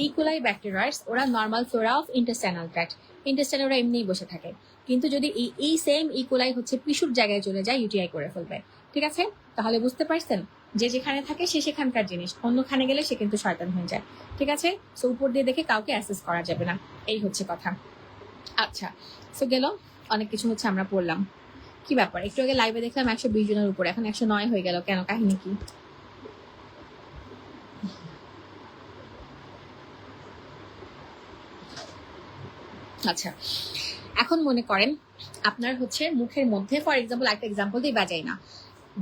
ইকোলাই ব্যাকটেরিয়াইডস ওরা normal flora of intestinal tract, ইন্টেস্টাইনে ওরা এমনিই বসে থাকে, কিন্তু যদি এই সেম ইকোলাই হচ্ছে পিশুর জায়গায় চলে যায়, ইউটিআই করে ফেলবে। ঠিক আছে, তাহলে বুঝতে পারছেন যে যেখানে থাকে সে সেখানকার জিনিস, অন্যখানে গেলে সে কিন্তু শয়তান হয়ে যায়। ঠিক আছে, সো উপর দিয়ে দেখে কাউকে অ্যাসেস করা যাবে না, এই হচ্ছে কথা। আচ্ছা, সো গেল, অনেক কিছু হচ্ছে আমরা পড়লাম। কি ব্যাপার, একটু আগে লাইভে দেখলাম 120 জনের উপরে, এখন 109 হয়ে গেল কেন, কাহিনী কি? আচ্ছা, এখন মনে করেন আপনার হচ্ছে মুখের মধ্যে, ফর এক্সাম্পল একটা এক্সাম্পল দিয়ে বাজাই না,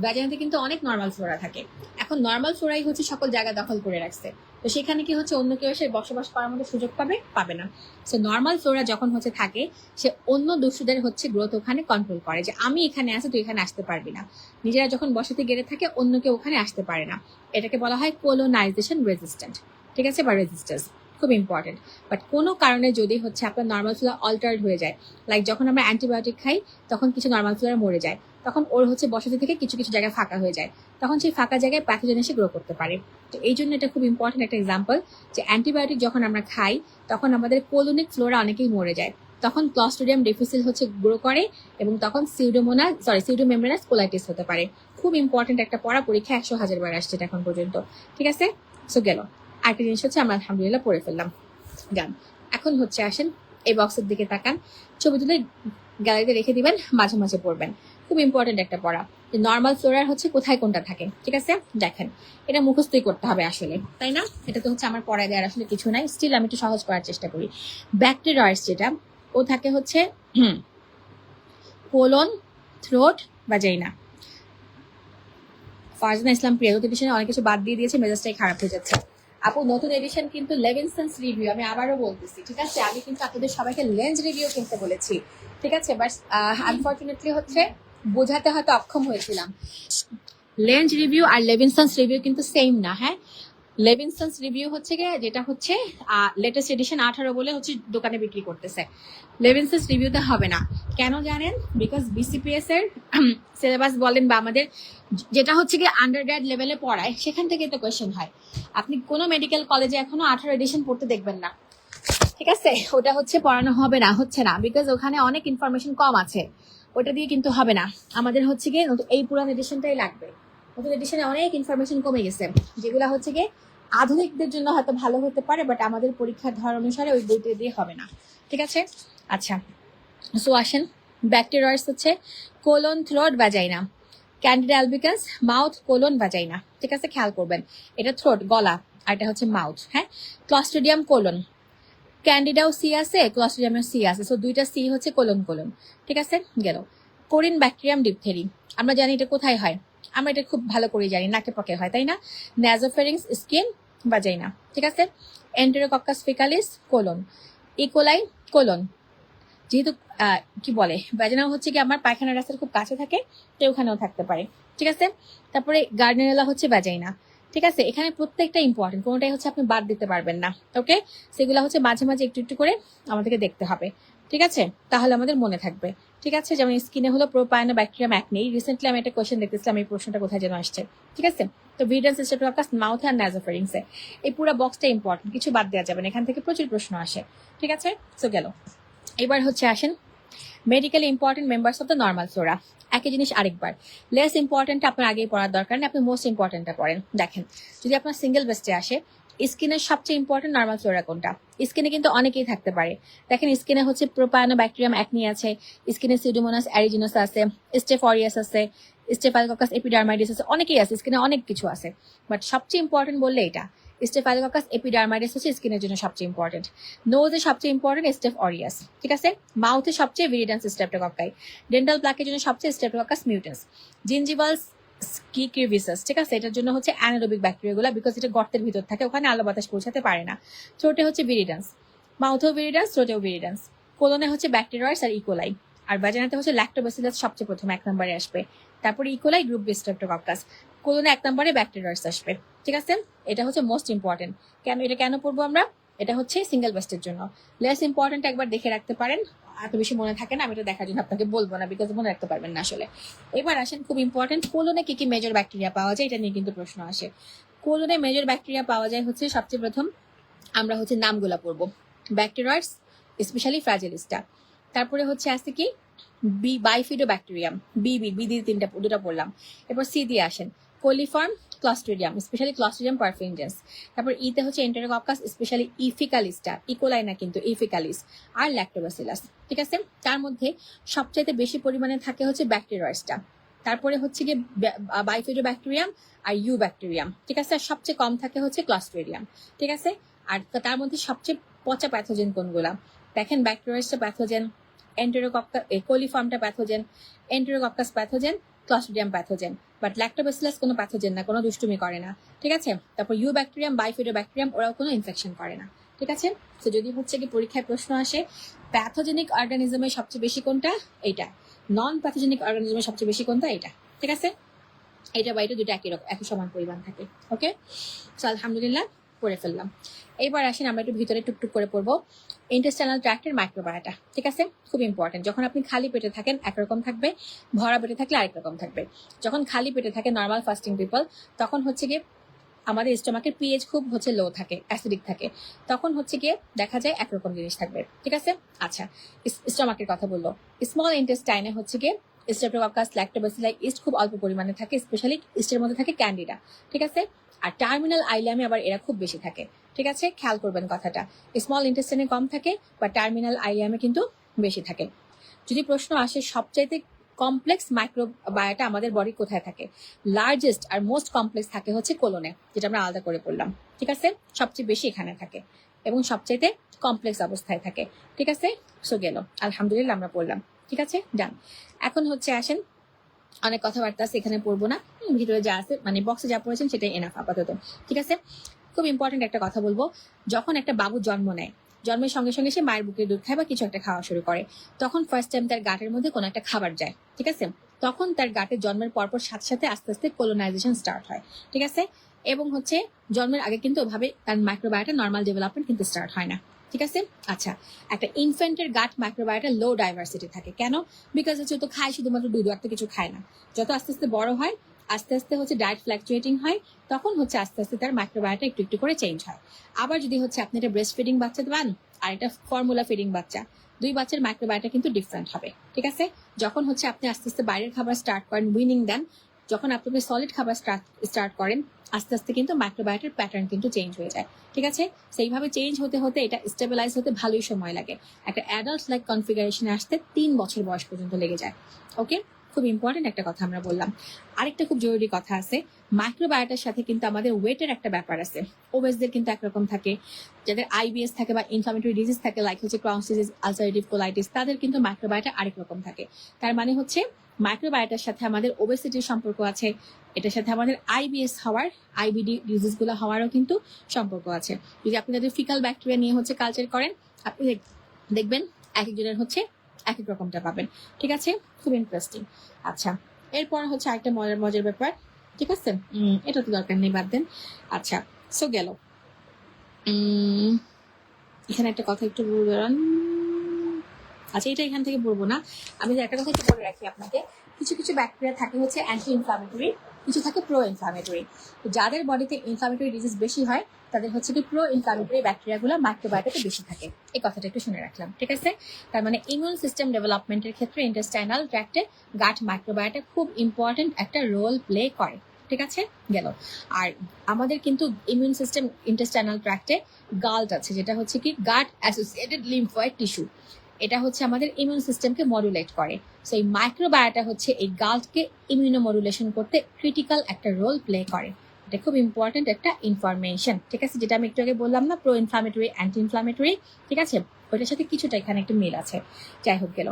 ভ্যাজাইনাতে কিন্তু অনেক নর্মাল ফ্লোরা থাকে। এখন নর্মাল ফ্লোরাই হচ্ছে সকল জায়গা দখল করে রাখছে, তো সেখানে কি হচ্ছে অন্য কেউ এসে বসবাস করার মতো সুযোগ পাবে? পাবে না। সো নর্মাল ফ্লোরা যখন হচ্ছে থাকে, সে অন্য দস্যুদের হচ্ছে গ্রোথ ওখানে কন্ট্রোল করে, যে আমি এখানে আছি, তুই এখানে আসতে পারবি না। নিজেরা যখন বসতি গেড়ে থাকে, অন্য কেউ ওখানে আসতে পারে না। এটাকে বলা হয় কোলোনাইজেশন রেজিস্ট্যান্ট, ঠিক আছে, বা রেজিস্ট্যান্স, খুব ইম্পর্টেন্ট। বাট কোনো কারণে যদি হচ্ছে আপনার নর্মাল ফ্লোরা অল্টার্ড হয়ে যায়, লাইক যখন আমরা অ্যান্টিবায়োটিক খাই তখন কিছু নর্মাল ফ্লোরা মরে যায়, তখন ওর হচ্ছে বসতি থেকে কিছু কিছু জায়গায় ফাঁকা হয়ে যায়, তখন সেই ফাঁকা জায়গায় প্যাথোজেন এসে গ্রো করতে পারে। তো এই জন্য এটা খুব ইম্পর্টেন্ট একটা এক্সাম্পল, যে অ্যান্টিবায়োটিক যখন আমরা খাই তখন আমাদের কোলোনিক ফ্লোরা অনেকেই মরে যায়, তখন ক্লস্ট্রিডিয়াম ডিফিসিল হচ্ছে গ্রো করে, এবং তখন সিউডোমেমব্রেনাস কোলাইটিস হতে পারে। খুব ইম্পর্টেন্ট একটা পড়া, পরীক্ষা 100,000 বার আসছে এটা এখন পর্যন্ত। ঠিক আছে, সো গেল। আরেকটা জিনিস হচ্ছে আমরা আলহামদুলিল্লাহ পড়ে ফেললাম, গান। এখন হচ্ছে আসেন এই বক্সের দিকে তাকান, ছবি তুলে গ্যালারিতে রেখে দিবেন, মাঝে মাঝে পড়বেন। খুব ইম্পর্টেন্ট একটা পড়া, যে নর্মাল ফ্লোরার হচ্ছে কোথায় কোনটা থাকে। ঠিক আছে, দেখেন, এটা মুখস্থই করতে হবে আসলে, তাই না? এটা তো হচ্ছে আমার পড়ায় দেওয়ার আসলে কিছু নাই, স্টিল আমি একটু সহজ করার চেষ্টা করি। ব্যাকটেরিয়াস যেটা, ও থাকে হচ্ছে কোলন, থ্রোট, ভাজাইনা। ফারজানা ইসলাম প্রিয়া নতুন এডিশনে অনেক কিছু বাদ দিয়ে দিয়েছে, মেজাজটাই খারাপ হয়ে যাচ্ছে। আপু নতুন এডিশন কিন্তু লেভিনসন্স রিভিউ, আমি আবারও বলতেছি, ঠিক আছে, আমি কিন্তু আপনাদের সবাইকে লেন্স রিভিউ কিনতে বলেছি, ঠিক আছে, বাট আনফরচুনেটলি হচ্ছে বোঝাতে হয়তো অক্ষম হয়েছিলাম। লেন্স রিভিউ আর লেভিনসন্স রিভিউ কিন্তু সেম না, হ্যাঁ। লেভিনসন্স রিভিউ হচ্ছে গিয়ে যেটা হচ্ছে লেটেস্ট এডিশন 18 বলে হচ্ছে দোকানে বিক্রি করতেছে, লেভিনসন্স রিভিউতে হবে না। কেন জানেন? বিকজ বিসিপিএস এর সিলেবাস বলেন বা আমাদের যেটা হচ্ছে গিয়ে আন্ডারগ্র্যাড লেভেলে পড়ায়, সেখান থেকে তো কোয়েশ্চেন হয়। আপনি কোনো মেডিকেল কলেজে এখনো 18 এডিশন পড়তে দেখবেন না, ঠিক আছে, ওটা হচ্ছে পড়ানো হবে না, হচ্ছে না, বিকজ ওখানে অনেক ইনফরমেশন কম আছে, ওটা দিয়ে কিন্তু হবে না। আমাদের হচ্ছে গিয়ে এই পুরান এডিশনটাই লাগবে। নতুন এডিশনে অনেক ইনফরমেশন কমে গেছে, যেগুলো হচ্ছে গিয়ে আধুনিকদের জন্য হয়তো ভালো হতে পারে, বাট আমাদের পরীক্ষার ধর অনুসারে ওই বইটা দিয়ে হবে না, ঠিক আছে। আচ্ছা, সো আসেন, ব্যাকটেরিয়াস হচ্ছে colon, throat, ভাজাইনা। Candida albicans mouth, colon, ভাজাইনা, ঠিক আছে, খেয়াল করবেন, এটা থ্রোট গলা, আর এটা হচ্ছে মাউথ, হ্যাঁ। ক্লস্ট্রিডিয়াম কোলন, ক্যান্ডিডাও সি আছে, ক্লস্ট্রিডিয়ামের সি আছে, সো দুইটা সি হচ্ছে কোলন কোলন, ঠিক আছে, গেল। কোরিন ব্যাকটেরিয়াম ডিপথেরি, আমরা জানি এটা কোথায় হয়, আমরা এটা খুব ভালো করে জানি, নাকে পকে হয়, তাই না? ন্যাজোফেরিংস, স্কিন, ভাজাইনা, ঠিক আছে। এন্টেরোকক্কাস ফিকালিস, কোলন। ইকোলাই, কোলন, যেহেতু কি বলে ভ্যাজিনা হচ্ছে কি আমার পায়খানা রাস্তার খুব কাছে থাকে, তো ওখানেও থাকতে পারে, ঠিক আছে। তারপরে গার্ডনেরিয়া হচ্ছে ভ্যাজাইনা, ঠিক আছে। এখানে প্রত্যেকটা ইম্পর্টেন্ট, কোনোটাই হচ্ছে আপনি বাদ দিতে পারবেন না, ওকে। সেগুলো হচ্ছে মাঝে মাঝে একটু একটু করে আমাদেরকে দেখতে হবে, ঠিক আছে, তাহলে আমাদের মনে থাকবে, ঠিক আছে। যেমন স্কিনে হলো প্রোপায়োনোব্যাকটেরিয়াম অ্যাকনে, রিসেন্টলি আমি একটা কোয়েশ্চেন দেখতেছিলাম, এই প্রশ্নটা কোথায় যেন আসছে, ঠিক আছে। তো ভিডাস স্টেপ্টোকক্কাস মাউথে আর ন্যাজোফেরিংসে, এই পুরো বক্সটা ইম্পর্টেন্ট, কিছু বাদ দেওয়া যাবে না, এখান থেকে প্রচুর প্রশ্ন আসে, ঠিক আছে। সো গেল। এবার হচ্ছে আসেন medically important members of the normal Flora. একই জিনিস আরেকবার, লেস ইম্পর্টেন্ট আপনার আগেই পড়ার দরকার নেই, আপনি মোস্ট ইম্পর্টেন্টটা পড়েন। দেখেন, যদি আপনার সিঙ্গেল বেস্টে আসে, স্কিনের সবচেয়ে ইম্পর্টেন্ট নর্মাল ফ্লোরা কোনটা? স্কিনে কিন্তু অনেকেই থাকতে পারে, দেখেন স্কিনে হচ্ছে প্রোপায়োনোব্যাকটেরিয়াম অ্যাকনি আছে, স্কিনে সিউডোমোনাস অ্যারিজিনোস আছে, স্টেফ অরিয়াস আছে, স্টেফাইলোকক্কাস এপিডার্মাইটিস আছে, অনেকেই আছে, স্কিনে অনেক কিছু আছে, বাট সবচেয়ে ইম্পর্টেন্ট বললে এটা স্টেফাইলোকক্কাস এপিডার্মাইটিস হচ্ছে স্কিনের জন্য সবচেয়ে ইম্পর্টেন্ট। নোজে সবচেয়ে ইম্পর্টেন্ট স্টেফ অরিয়াস, ঠিক আছে। মাউথে সবচেয়ে ভিরিডান্স স্ট্রেপ্টোকক্কাই। ডেন্টাল প্লাকের জন্য সবচেয়ে স্ট্রেপ্টোকক্কাস মিউটেন্স। জিঞ্জিভালস কি ক্রিভিসাস, ঠিক আছে, এটার জন্য হচ্ছে অ্যানারোবিক ব্যাকটেরিয়াগুলো, বিকজ এটা গর্তের ভিতর থাকে, ওখানে আলো বাতাস পৌঁছাতে পারে না। থ্রোটে হচ্ছে ভিরিডান্স, মাউথেও ভিরিডান্স, থ্রোটেও ভিরিডান্স। কোলনে হচ্ছে ব্যাকটেরিয়াস আর ইকোলাই, আর ভ্যাজিনাতে হচ্ছে ল্যাক্টোব্যাসিলাস সবচেয়ে প্রথম 1 নম্বরে আসবে, তারপরে ইকোলাই, গ্রুপ বি স্ট্রেপ্টোকক্কাস। কোলনে 1 নম্বরে ব্যাকটেরিয়াস আসবে, ঠিক আছে। এটা হচ্ছে মোস্ট ইম্পর্টেন্ট। এটা কেন পড়বো আমরা? এটা হচ্ছে সিঙ্গেল বেস্টের জন্য। লেস ইম্পর্টেন্ট একবার দেখে রাখতে পারেন, এত বেশি মনে থাকে না, আমি এটা দেখার জন্য আপনাকে বলবো না, বিকজ মনে রাখতে পারবেন না আসলে। এবার আসেন, খুব ইম্পর্টেন্ট, কোলনে কি কি মেজর ব্যাকটেরিয়া পাওয়া যায়, এটা নিয়ে কিন্তু প্রশ্ন আসে। কোলনে মেজর ব্যাকটেরিয়া পাওয়া যায় হচ্ছে সবচেয়ে প্রথম, আমরা হচ্ছে নামগুলা পড়বো, ব্যাকটেরিয়াস, স্পেশালি ফ্রাজিলিস্টা। তারপরে হচ্ছে আছে কি বাইফিডো ব্যাকটেরিয়াম, বি দিয়ে দুটা পড়লাম। এরপর সি দিয়ে আসেন, কোলিফর্ম, ক্লস্ট্রিডিয়াম, স্পেশালি ক্লস্ট্রিডিয়াম পারফিউজেন্স। তারপর ইতে হচ্ছে এন্টেরোকক্কাস, স্পেশালি ইফিকালিসটা, ইকোলাই না কিন্তু ইফিকালিস, আর ল্যাক্টোবাসিলাস। ঠিক আছে, তার মধ্যে সবচাইতে বেশি পরিমাণে থাকে হচ্ছে ব্যাকটেরিয়াসটা, তারপরে হচ্ছে গিয়ে বাইফিডো ব্যাকটেরিয়াম আর ইউ ব্যাকটেরিয়াম। ঠিক আছে, আর সবচেয়ে কম থাকে হচ্ছে ক্লস্ট্রিডিয়াম। ঠিক আছে, আর তার মধ্যে সবচেয়ে পচা প্যাথোজেন কোনগুলা দেখেন, ব্যাকটেরিয়াসটা প্যাথোজেন, এন্টেরোকক্কাস কোলিফর্মটা pathogen, enterococcus pathogen, clostridium pathogen, but lactobacillus কোনো প্যাথোজেন না, কোনো দুষ্টুমি করে না। ঠিক আছে, তারপর ইউ ব্যাকটেরিয়াম, বাইফিডো ব্যাকটেরিয়াম, ওরাও কোনো ইনফেকশন করে না। ঠিক আছে, তো যদি হচ্ছে কি পরীক্ষায় প্রশ্ন আসে প্যাথোজেনিক অর্গানিজমের সবচেয়ে বেশি কোনটা, এইটা। নন প্যাথোজেনিক অর্গানিজমের সবচেয়ে বেশি কোনটা, এটা। ঠিক আছে, এটা বা এটা দুটো একই সমান পরিমাণ থাকে। ওকে, তো আলহামদুলিল্লাহ পড়ে ফেললাম। এইবার আসেন আমরা একটু ভিতরে টুকটুক করে পড়বো ইন্টেস্টাইনাল ট্র্যাক্টের মাইক্রোবায়োটা। ঠিক আছে, খুব ইম্পর্টেন্ট। যখন আপনি খালি পেটে থাকেন একরকম থাকবে, ভরা পেটে থাকলে আরেক রকম থাকবে। যখন খালি পেটে থাকে নর্মাল ফাস্টিং পিপল, তখন হচ্ছে গিয়ে আমাদের স্টোমাকের পিএইচ খুব হচ্ছে লো থাকে, অ্যাসিডিক থাকে, তখন হচ্ছে গিয়ে দেখা যায় একরকম জিনিস থাকবে। ঠিক আছে, আচ্ছা স্টোমাকের কথা বললো, স্মল ইন্টেস্টাইনে হচ্ছে গিয়ে স্ট্রেপ্টোকক্কাস, ল্যাক্টোবাসিলাই, ইস্ট খুব অল্প পরিমাণে থাকে, স্পেশালি ইস্টের মধ্যে থাকে ক্যান্ডিডা। ঠিক আছে, আর টার্মিনাল আইলামে আবার এরা খুব বেশি থাকে। ঠিক আছে, খেয়াল করবেন কথাটা, স্মল ইন্টেস্টাইনে কম থাকে বা টার্মিনাল আইলামে কিন্তু বেশি থাকে। যদি প্রশ্ন আসে সবচাইতে কমপ্লেক্স মাইক্রোবায়োটা আমাদের বডি কোথায় থাকে, লার্জেস্ট আর মোস্ট কমপ্লেক্স থাকে হচ্ছে কোলনে, যেটা আমরা আলাদা করে পড়লাম। ঠিক আছে, সবচেয়ে বেশি এখানে থাকে এবং সবচাইতে কমপ্লেক্স অবস্থায় থাকে। ঠিক আছে, সো গেল, আলহামদুলিল্লাহ আমরা পড়লাম। ঠিক আছে, ডান। এখন হচ্ছে আসেন, অনেক কথাবার্তা আছে এখানে পড়বো না, ভিতরে যা আছে মানে বক্সে যা পড়েছেন সেটাই এনাফ আপাতত। ঠিক আছে, খুব ইম্পর্টেন্ট একটা কথা বলবো, যখন একটা বাবু জন্ম নেয়, জন্মের সঙ্গে সঙ্গে সে মায়ের বুকের দুধ খায় বা কিছু একটা খাওয়া শুরু করে, তখন ফার্স্ট টাইম তার গাটের মধ্যে কোনো একটা খাবার যায়। ঠিক আছে, তখন তার গাটে জন্মের পরপর সাথে সাথে আস্তে আস্তে কোলোনাইজেশন স্টার্ট হয়। ঠিক আছে, এবং হচ্ছে জন্মের আগে কিন্তু ওভাবে তার মাইক্রোবায়োটা নর্মাল ডেভেলপমেন্ট কিন্তু স্টার্ট হয় না। ঠিক আছে, আচ্ছা একটা ইনফ্যান্টের গাট মাইক্রোবায়োটা লো ডাইভার্সিটি থাকে, কেন? বিকজ হচ্ছে তো খায় শুধুমাত্র দুধ, আর তো কিছু খায় না। যত আস্তে আস্তে বড় হয়, আস্তে আস্তে হচ্ছে ডায়েট ফ্ল্যাকচুয়েটিং হয়, তখন হচ্ছে আস্তে আস্তে তার মাইক্রোবায়োটা একটু একটু করে চেঞ্জ হয়। আবার যদি হচ্ছে আপনি একটা ব্রেস্ট ফিডিং বাচ্চা দেন আর একটা ফর্মুলা ফিডিং বাচ্চা, দুই বাচ্চার মাইক্রোবায়োটা কিন্তু ডিফারেন্ট হবে। ঠিক আছে, যখন হচ্ছে আপনি আস্তে আস্তে বাইরের খাবার স্টার্ট করেন, উইনিং দেন, যখন আপনি সলিড খাবার স্টার্ট করেন, আস্তে আস্তে কিন্তু মাইক্রোবায়োটার প্যাটার্ন কিন্তু চেঞ্জ হয়ে যায়। ঠিক আছে, সেইভাবে চেঞ্জ হতে হতে এটা স্টেবিলাইজ হতে ভালোই সময় লাগে। একটা অ্যাডাল্ট লাইক কনফিগারেশনে আসতে 3 বছর বয়স পর্যন্ত লেগে যায়। ওকে, খুব ইম্পর্টেন্ট একটা কথা আমরা বললাম। আরেকটা খুব জরুরি কথা আছে, মাইক্রোবায়োটার সাথে কিন্তু আমাদের ওয়েটের একটা ব্যাপার আছে। ওবেসদের কিন্তু একরকম থাকে, যাদের আইবিএস থাকে বা ইনফ্লামেটরি ডিজিজ থাকে লাইক হচ্ছে ক্রনস ডিজিজ, আলসারেটিভ কোলাইটিস, তাদের কিন্তু মাইক্রোবায়োটা আরেক রকম থাকে। তার মানে হচ্ছে মাইক্রোবায়োটার সাথে আমাদের ওবেসিটির সম্পর্ক আছে, এটার সাথে আমাদের আইবিএস হওয়ার, আইবিডি ডিজিজ গুলো হওয়ারও কিন্তু সম্পর্ক আছে। যদি আপনি যদি ফিকাল ব্যাকটেরিয়া নিয়ে হচ্ছে কালচার করেন, আপনি দেখবেন এক একজনের হচ্ছে এক এক রকমটা পাবেন। ঠিক আছে, খুব ইন্টারেস্টিং। আচ্ছা, এরপর হচ্ছে আরেকটা মজার ব্যাপার। ঠিক আছে, এটা তো দরকার নেই, বাদ দেন। আচ্ছা, সো গেল, এখানে একটা কথা একটু বলবেন। আচ্ছা, এটা এখান থেকে বলবো না, আমি একটা কথা একটু বলে রাখি আপনাকে, কিছু কিছু ব্যাকটেরিয়া থাকে হচ্ছে অ্যান্টি ইনফ্লামেটরি, কিছু থাকে প্রো ইনফ্লামেটরি। তো যাদের বডিতে ইনফ্লামেটরি ডিজিজ বেশি হয়, তাদের হচ্ছে কি প্রো ইনফ্লামেটরি ব্যাকটেরিয়াগুলো মাইক্রোবায়োটাতে বেশি থাকে। এই কথাটা একটু শুনে রাখলাম। ঠিক আছে, তার মানে ইমিউন সিস্টেম ডেভেলপমেন্টের ক্ষেত্রে ইন্টেস্টাইনাল ট্র্যাক্টে গাট মাইক্রোবায়োটা খুব ইম্পর্টেন্ট একটা রোল প্লে করে। ঠিক আছে, গেল। আর আমাদের কিন্তু ইমিউন সিস্টেম ইন্টেস্টাইনাল ট্র্যাক্টে গাল্ট আছে, যেটা হচ্ছে কি গাট অ্যাসোসিয়েটেড লিম্ফয়েড টিস্যু, এটা হচ্ছে আমাদের ইমিউন সিস্টেমকে মডুলেট করে। সো এই মাইক্রোবায়োটা হচ্ছে এই গাল্টকে ইমিউনোমডুলেশন করতে ক্রিটিক্যাল একটা রোল প্লে করে। এটা খুব ইম্পর্টেন্ট একটা ইনফরমেশন। ঠিক আছে, যেটা আমি একটু আগে বললাম না, প্রো ইনফ্লামেটরি, অ্যান্টি ইনফ্লামেটরি। ঠিক আছে, ওইটার সাথে কিছুটা এখানে একটু মিল আছে। যাই হোক, গেল।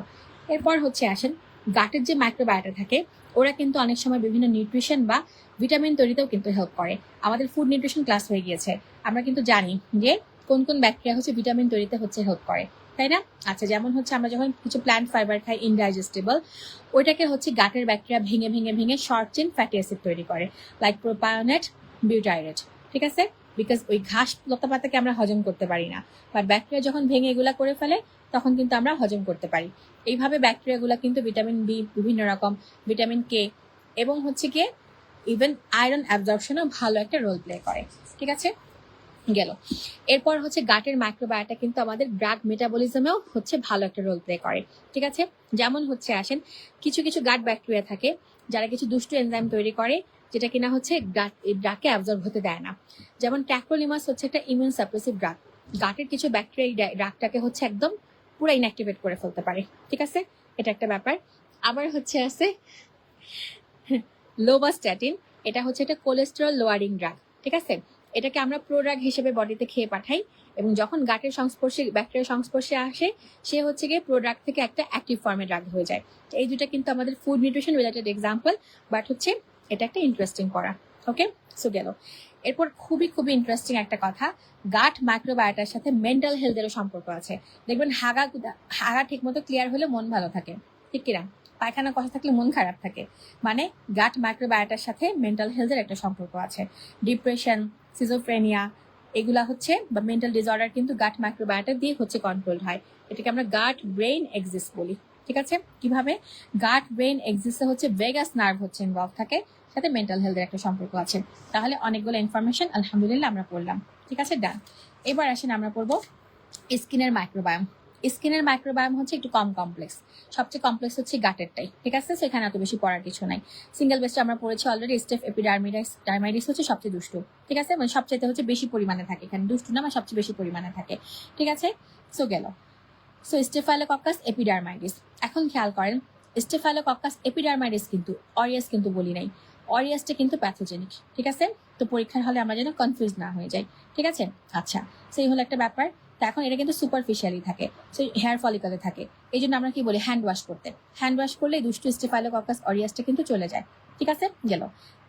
এরপর হচ্ছে আসেন, গাটের যে মাইক্রোবায়োটা থাকে, ওরা কিন্তু অনেক সময় বিভিন্ন নিউট্রিশন বা ভিটামিন তৈরিতেও কিন্তু হেল্প করে। আমাদের ফুড নিউট্রিশন ক্লাস হয়ে গিয়েছে, আমরা কিন্তু জানি যে কোন কোন ব্যাকটেরিয়া হচ্ছে ভিটামিন তৈরিতে হচ্ছে হেল্প করে, তাই না? আচ্ছা, যেমন হচ্ছে আমরা যখন কিছু প্ল্যান্ট ফাইবার খাই ইনডাইজেস্টেবল, ওইটাকে হচ্ছে গাটের ব্যাকটেরিয়া ভেঙে ভেঙে ভেঙে শর্ট চেইন ফ্যাটি অ্যাসিড তৈরি করে, লাইক প্রোপায়োনেট, বিউটাইরেট। ঠিক আছে, বিকজ ওই ঘাস লতা পাতাকে আমরা হজম করতে পারি না, বাট ব্যাকটেরিয়া যখন ভেঙে এগুলা করে ফেলে তখন কিন্তু আমরা হজম করতে পারি। এইভাবে ব্যাকটেরিয়াগুলো কিন্তু ভিটামিন বি, বিভিন্ন রকম ভিটামিন কে এবং হচ্ছে কি ইভেন আয়রন অ্যাবজর্পশনেও ভালো একটা রোল প্লে করে। ঠিক আছে, গেল। এরপর হচ্ছে গাটের মাইক্রোবায়োটা কিন্তু আমাদের ড্রাগ মেটাবলিজমেও হচ্ছে ভালো একটা রোল প্লে করে। ঠিক আছে, যেমন হচ্ছে আসেন, কিছু কিছু গাট ব্যাকটেরিয়া থাকে যারা কিছু দুষ্ট এনজাইম তৈরি করে যেটা কিনা হচ্ছে এই ড্রাগকে অ্যাবজর্ব হতে দেয় না। যেমন ট্যাক্রোলিমাস হচ্ছে একটা ইমিউন সাপ্রেসিভ ড্রাগ, গাটের কিছু ব্যাকটেরিয়া এই ড্রাগটাকে হচ্ছে একদম পুরো ইনঅ্যাক্টিভেট করে ফেলতে পারে। ঠিক আছে, এটা একটা ব্যাপার। আবার হচ্ছে আছে লোভাস্ট্যাটিন, এটা হচ্ছে একটা কোলেস্টেরল লোয়ারিং ড্রাগ। ঠিক আছে, এটাকে আমরা প্রোড্রাগ হিসেবে বডিতে খেয়ে পাঠাই, এবং যখন গাটের সংস্পর্শে ব্যাকটেরিয়ার সংস্পর্শে আসে সে হচ্ছে গিয়ে প্রোড্রাগ থেকে একটা অ্যাক্টিভ ফর্মে ড্রাগ হয়ে যায়। এই দুটা কিন্তু আমাদের food nutrition related example, but হচ্ছে এটা একটা ইন্টারেস্টিং পড়া। ওকে, সো গেল। এরপর খুবই খুবই ইন্টারেস্টিং একটা কথা, গাট মাইক্রোবায়োটার সাথে মেন্টাল হেলথেরও সম্পর্ক আছে। দেখবেন হাগা ঠিক মতো ক্লিয়ার হলে মন ভালো থাকে, ঠিক কিনা? পায়খানা কষা থাকলে মন খারাপ থাকে, মানে গাট মাইক্রোবায়োটার সাথে মেন্টাল হেলথের একটা সম্পর্ক আছে। ডিপ্রেশন, সিজোফ্রেনিয়া, এগুলা হচ্ছে বা মেন্টাল ডিসঅর্ডার কিন্তু গাট মাইক্রোবায়োটা দিয়ে হচ্ছে কন্ট্রোল হয়। এটাকে আমরা গাট ব্রেইন এক্সিস বলি। ঠিক আছে, কিভাবে? গাট ব্রেইন এক্সিসে হচ্ছে ভেগাস নার্ভ হচ্ছে ইনভলভ থাকে, সাথে মেন্টাল হেলথের একটা সম্পর্ক আছে। তাহলে অনেকগুলো ইনফরমেশন আলহামদুলিল্লাহ আমরা পড়লাম। ঠিক আছে, ডান। এবার আসেন আমরা পড়বো স্কিনের মাইক্রোবায়োম। স্কিনের মাইক্রোবায়োম হচ্ছে একটু কম কমপ্লেক্স, সবচেয়ে কমপ্লেক্স হচ্ছে গাটেরটাই। ঠিক আছে, সেখানে এত বেশি পড়ার কিছু নাই। সিঙ্গেল বেস্টে আমরা পড়েছি অলরেডি, স্টেফ এপিডার্মাইডিস হচ্ছে সবচেয়ে দুষ্টু। ঠিক আছে, মানে সবচেয়ে হচ্ছে বেশি পরিমাণে থাকে, এখানে দুষ্টু না, মানে সবচেয়ে বেশি পরিমাণে থাকে। ঠিক আছে, সো গেল। সো স্টেফাইলোকক্কাস এপিডার্মাইডিস, এখন খেয়াল করেন স্টেফাইলোকক্কাস এপিডার্মাইডিস কিন্তু অরিয়াস কিন্তু বলি নাই, অরিয়াসটা কিন্তু প্যাথোজেনিক। ঠিক আছে, তো পরীক্ষার হলে আমরা যেন কনফিউজ না হয়ে যাই। ঠিক আছে, আচ্ছা, সেই হলো একটা ব্যাপার। তো এখন এটা কিন্তু সুপারফিশিয়ালি থাকে, সো হেয়ার ফলিকলে থাকে, এই জন্য আমরা কি বলি হ্যান্ড ওয়াশ করতে। হ্যান্ড ওয়াশ করলে দুষ্টু স্টেফাইলোকক্কাস অরিয়াসটা কিন্তু চলে যায়। ঠিক আছে, গেল।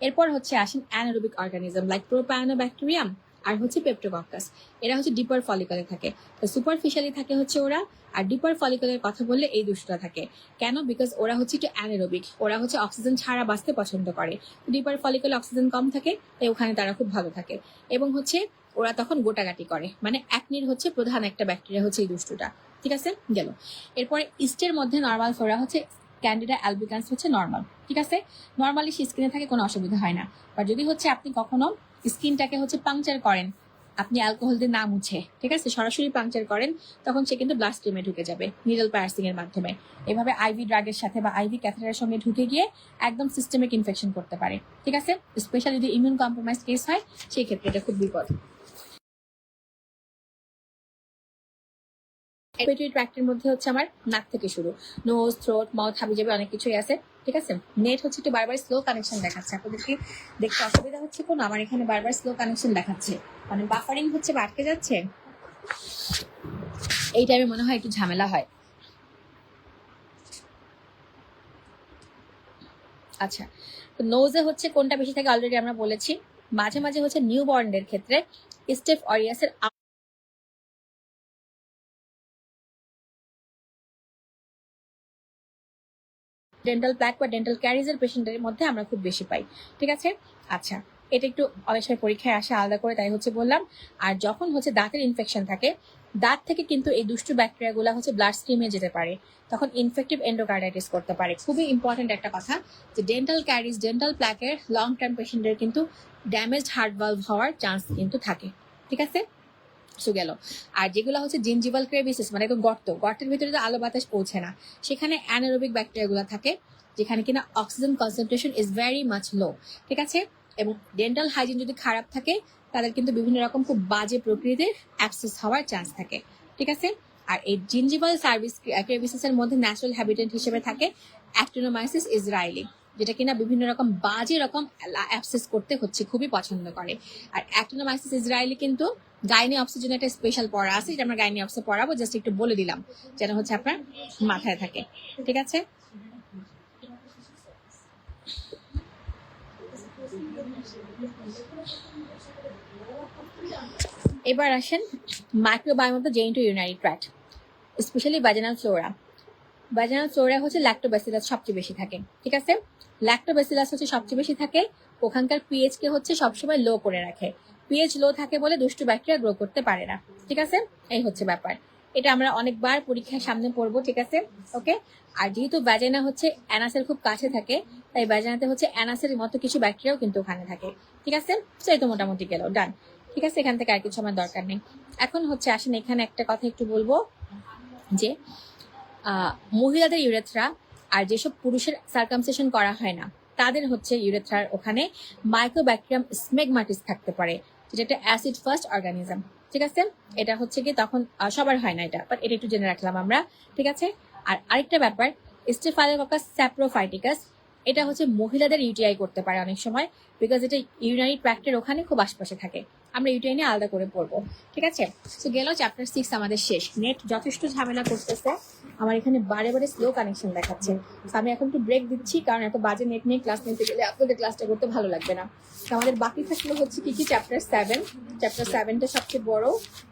এরপর হচ্ছে আসেন অ্যানারোবিক অর্গানিজম লাইক প্রোপায়োনোব্যাকটেরিয়াম আর হচ্ছে পেপ্টোকক্কাস, এরা হচ্ছে ডিপার ফলিকলে থাকে। তো সুপারফিশিয়ালি থাকে হচ্ছে ওরা, আর ডিপার ফলিকলের কথা বললে এই দুষ্টটা থাকে। কেন? বিকজ ওরা হচ্ছে একটু অ্যানারোবিক, ওরা হচ্ছে অক্সিজেন ছাড়া বাঁচতে পছন্দ করে। ডিপার ফলিকলে অক্সিজেন কম থাকে, তাই ওখানে তারা খুব ভালো থাকে, এবং হচ্ছে ওরা তখন গোটাগাটি করে, মানে অ্যাকনির হচ্ছে প্রধান একটা ব্যাকটেরিয়া হচ্ছে এই দুষ্টুটা। ঠিক আছে, গেল। এরপরে ইস্টের মধ্যে নর্মাল ফ্লোরা হচ্ছে ক্যান্ডিডা অ্যালবিকান্স হচ্ছে নর্মাল। ঠিক আছে, নর্মালি স্কিনে থাকে, কোনো অসুবিধা হয় না। আর যদি হচ্ছে আপনি কখনো স্কিনটাকে হচ্ছে পাংচার করেন, আপনি অ্যালকোহল দিয়ে না মুছে, ঠিক আছে, সরাসরি পাংচার করেন, তখন সে কিন্তু ব্লাড স্ট্রিমে ঢুকে যাবে নিডল পার্সিং এর মাধ্যমে। এভাবে আইভি ড্রাগের সাথে বা আইভি ক্যাথেটারের সঙ্গে ঢুকে গিয়ে একদম সিস্টেমিক ইনফেকশন করতে পারে। ঠিক আছে, স্পেশালি যদি ইমিউন কম্প্রোমাইজ কেস হয়, সেই ক্ষেত্রে এটা খুব বিপদ। রেসপিরেটরি ট্র্যাক্টের মধ্যে হচ্ছে আমার নাক থেকে শুরু, নোজ, থ্রোট, মাউথ, হাবিজাবি অনেক কিছুই আছে। ঠিক আছে, নেট হচ্ছে একটু বারবার স্লো কানেকশন দেখাচ্ছে, আপনাদের কি দেখতে অসুবিধা হচ্ছে কোনো? আমার এখানে বারবার স্লো কানেকশন দেখাচ্ছে, মানে বাফারিং হচ্ছে বা আটকে যাচ্ছে, এই টাইমে মনে হয় একটু ঝামেলা হয়। আচ্ছা, তো নোজে হচ্ছে কোনটা বেশি থাকে অলরেডি আমরা বলেছি। মাঝে মাঝে হচ্ছে নিউ বর্নদের ক্ষেত্রে স্টেফ অরিয়াসের ডেন্টাল প্ল্যাক বা ডেন্টাল ক্যারিজের পেশেন্টের মধ্যে আমরা খুব বেশি পাই। ঠিক আছে, আচ্ছা, এটা একটু অনেক সময় পরীক্ষায় আসে আলাদা করে, তাই হচ্ছে বললাম। আর যখন হচ্ছে দাঁতের ইনফেকশন থাকে, দাঁত থেকে কিন্তু এই দুষ্টু ব্যাকটেরিয়াগুলো হচ্ছে ব্লাড স্ট্রিমে যেতে পারে, তখন ইনফেক্টিভ এন্ডোকার্ডাইটিস করতে পারে। খুবই ইম্পর্টেন্ট একটা কথা, যে ডেন্টাল ক্যারিজ, ডেন্টাল প্ল্যাকের লং টার্ম পেশেন্টের কিন্তু ড্যামেজড হার্ট ভালভ হওয়ার চান্স কিন্তু থাকে। ঠিক আছে, গেল। আর যেগুলো হচ্ছে জিনজিভাল ক্রেভিসিস, মানে একদম গর্তের ভিতরে তো আলো বাতাস পৌঁছে না, সেখানে অ্যানারোবিক ব্যাকটেরিয়াগুলো থাকে, যেখানে কিনা oxygen concentration is very much low. ঠিক আছে, এবং ডেন্টাল হাইজিন যদি খারাপ থাকে, তাদের কিন্তু বিভিন্ন রকম খুব বাজে প্রকৃতির অ্যাবসেস হওয়ার চান্স থাকে। ঠিক আছে, আর এই জিনজিভাল ক্রেভিসিস এর মধ্যে ন্যাচারাল হ্যাবিটেন্ট হিসেবে থাকে অ্যাক্টিনোমাইসিস ইসরায়েলি, যেটা কিনা বিভিন্ন রকম বাজে রকম অ্যাবসেস করতে হচ্ছে খুবই পছন্দ করে। আর অ্যাক্টিনোমাইসিস ইসরায়েলি কিন্তু গাইনি অপসের জন্য একটা স্পেশাল পড়া আছে, যেটা আমরা গাইনি অপসে পড়াবো, জাস্ট একটু বলে দিলাম যেন হচ্ছে আপনার মাথায় থাকে। ঠিক আছে, এবার আসেন microbiome of the genito urinary tract, specially vaginal flora. Vaginal flora হচ্ছে ল্যাক্টোব্যাসিলাস সবচেয়ে বেশি থাকে। ঠিক আছে, ল্যাক্টোব্যাসিলাস হচ্ছে সবচেয়ে বেশি থাকে, ওখানকার পিএইচ কে হচ্ছে সবসময় লো করে রাখে। পিএইচ লো থাকে বলে দুষ্টু ব্যাকটেরিয়া গ্রো করতে পারে না। ঠিক আছে, এই হচ্ছে ব্যাপার, এটা আমরা অনেকবার পরীক্ষার সামনে পড়বো। ঠিক আছে, ওকে। আর যেহেতু ভ্যাজাইনা হচ্ছে অ্যানাসের খুব কাছে থাকে, তাই ভ্যাজাইনাতে হচ্ছে অ্যানাসের মতো কিছু ব্যাকটেরিয়াও কিন্তু ওখানে থাকে। ঠিক আছে, সেই তো মোটামুটি গেল, ডান। ঠিক আছে, এখান থেকে আর কিছু আমার দরকার নেই। এখন হচ্ছে আসেন এখানে একটা কথা একটু বলবো, যে মহিলাদের ইউরেথ্রা আর যেসব পুরুষের সার্কামসেশন করা হয় না, তাদের হচ্ছে ইউরেথ্রার ওখানে মাইক্রোব্যাকটেরিয়াম স্মেগমাটিস থাকতে পারে, যেটা একটা অ্যাসিড ফার্স্ট অর্গানিজম। ঠিক আছে, এটা হচ্ছে কি তখন সবার হয় না এটা, বাট এটা একটু জেনে রাখলাম আমরা। ঠিক আছে, আর আরেকটা ব্যাপার, স্টেফাইলোককাস স্যাপ্রোফাইটিকাস, এটা হচ্ছে মহিলাদের ইউটিআই করতে পারে অনেক সময়, বিকজ এটা ইউরিনারি ট্র্যাক্টের ওখানে খুব আশপাশে থাকে। আমরা ইউটিআই নিয়ে আলাদা করে পড়বো। ঠিক আছে, তো গেল চ্যাপ্টার 6 আমাদের শেষ। নেট যথেষ্ট ঝামেলা করতেছে, আমার এখানে বারে বারে স্লো কানেকশন দেখাচ্ছে। আমি এখন একটু ব্রেক দিচ্ছি, কারণ এত বাজে নেট নিয়ে ক্লাস নিতে গেলে আপনাদের ক্লাসটা করতে ভালো লাগবে না। তো আমাদের বাকি থাকলো হচ্ছে কি চ্যাপ্টার 7। চ্যাপ্টার 7টা সবচেয়ে বড়,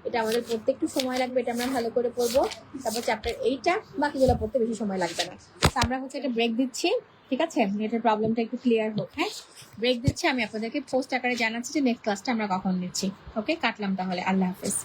এটা আমাদের পড়তে একটু সময় লাগবে, এটা আমরা ভালো করে পড়বো। তারপর চ্যাপ্টার 8টা, বাকিগুলো পড়তে বেশি সময় লাগবে না। তো আমরা হচ্ছে একটা ব্রেক দিচ্ছি। ঠিক আছে, নেটের প্রবলেমটা একটু ক্লিয়ার হোক। হ্যাঁ, ব্রেক দিচ্ছি, আমি আপনাদেরকে পোস্ট আকারে জানাচ্ছি যে নেক্সট ক্লাসটা আমরা কখন নিচ্ছি। ওকে, কাটলাম তাহলে, আল্লাহ হাফেজ।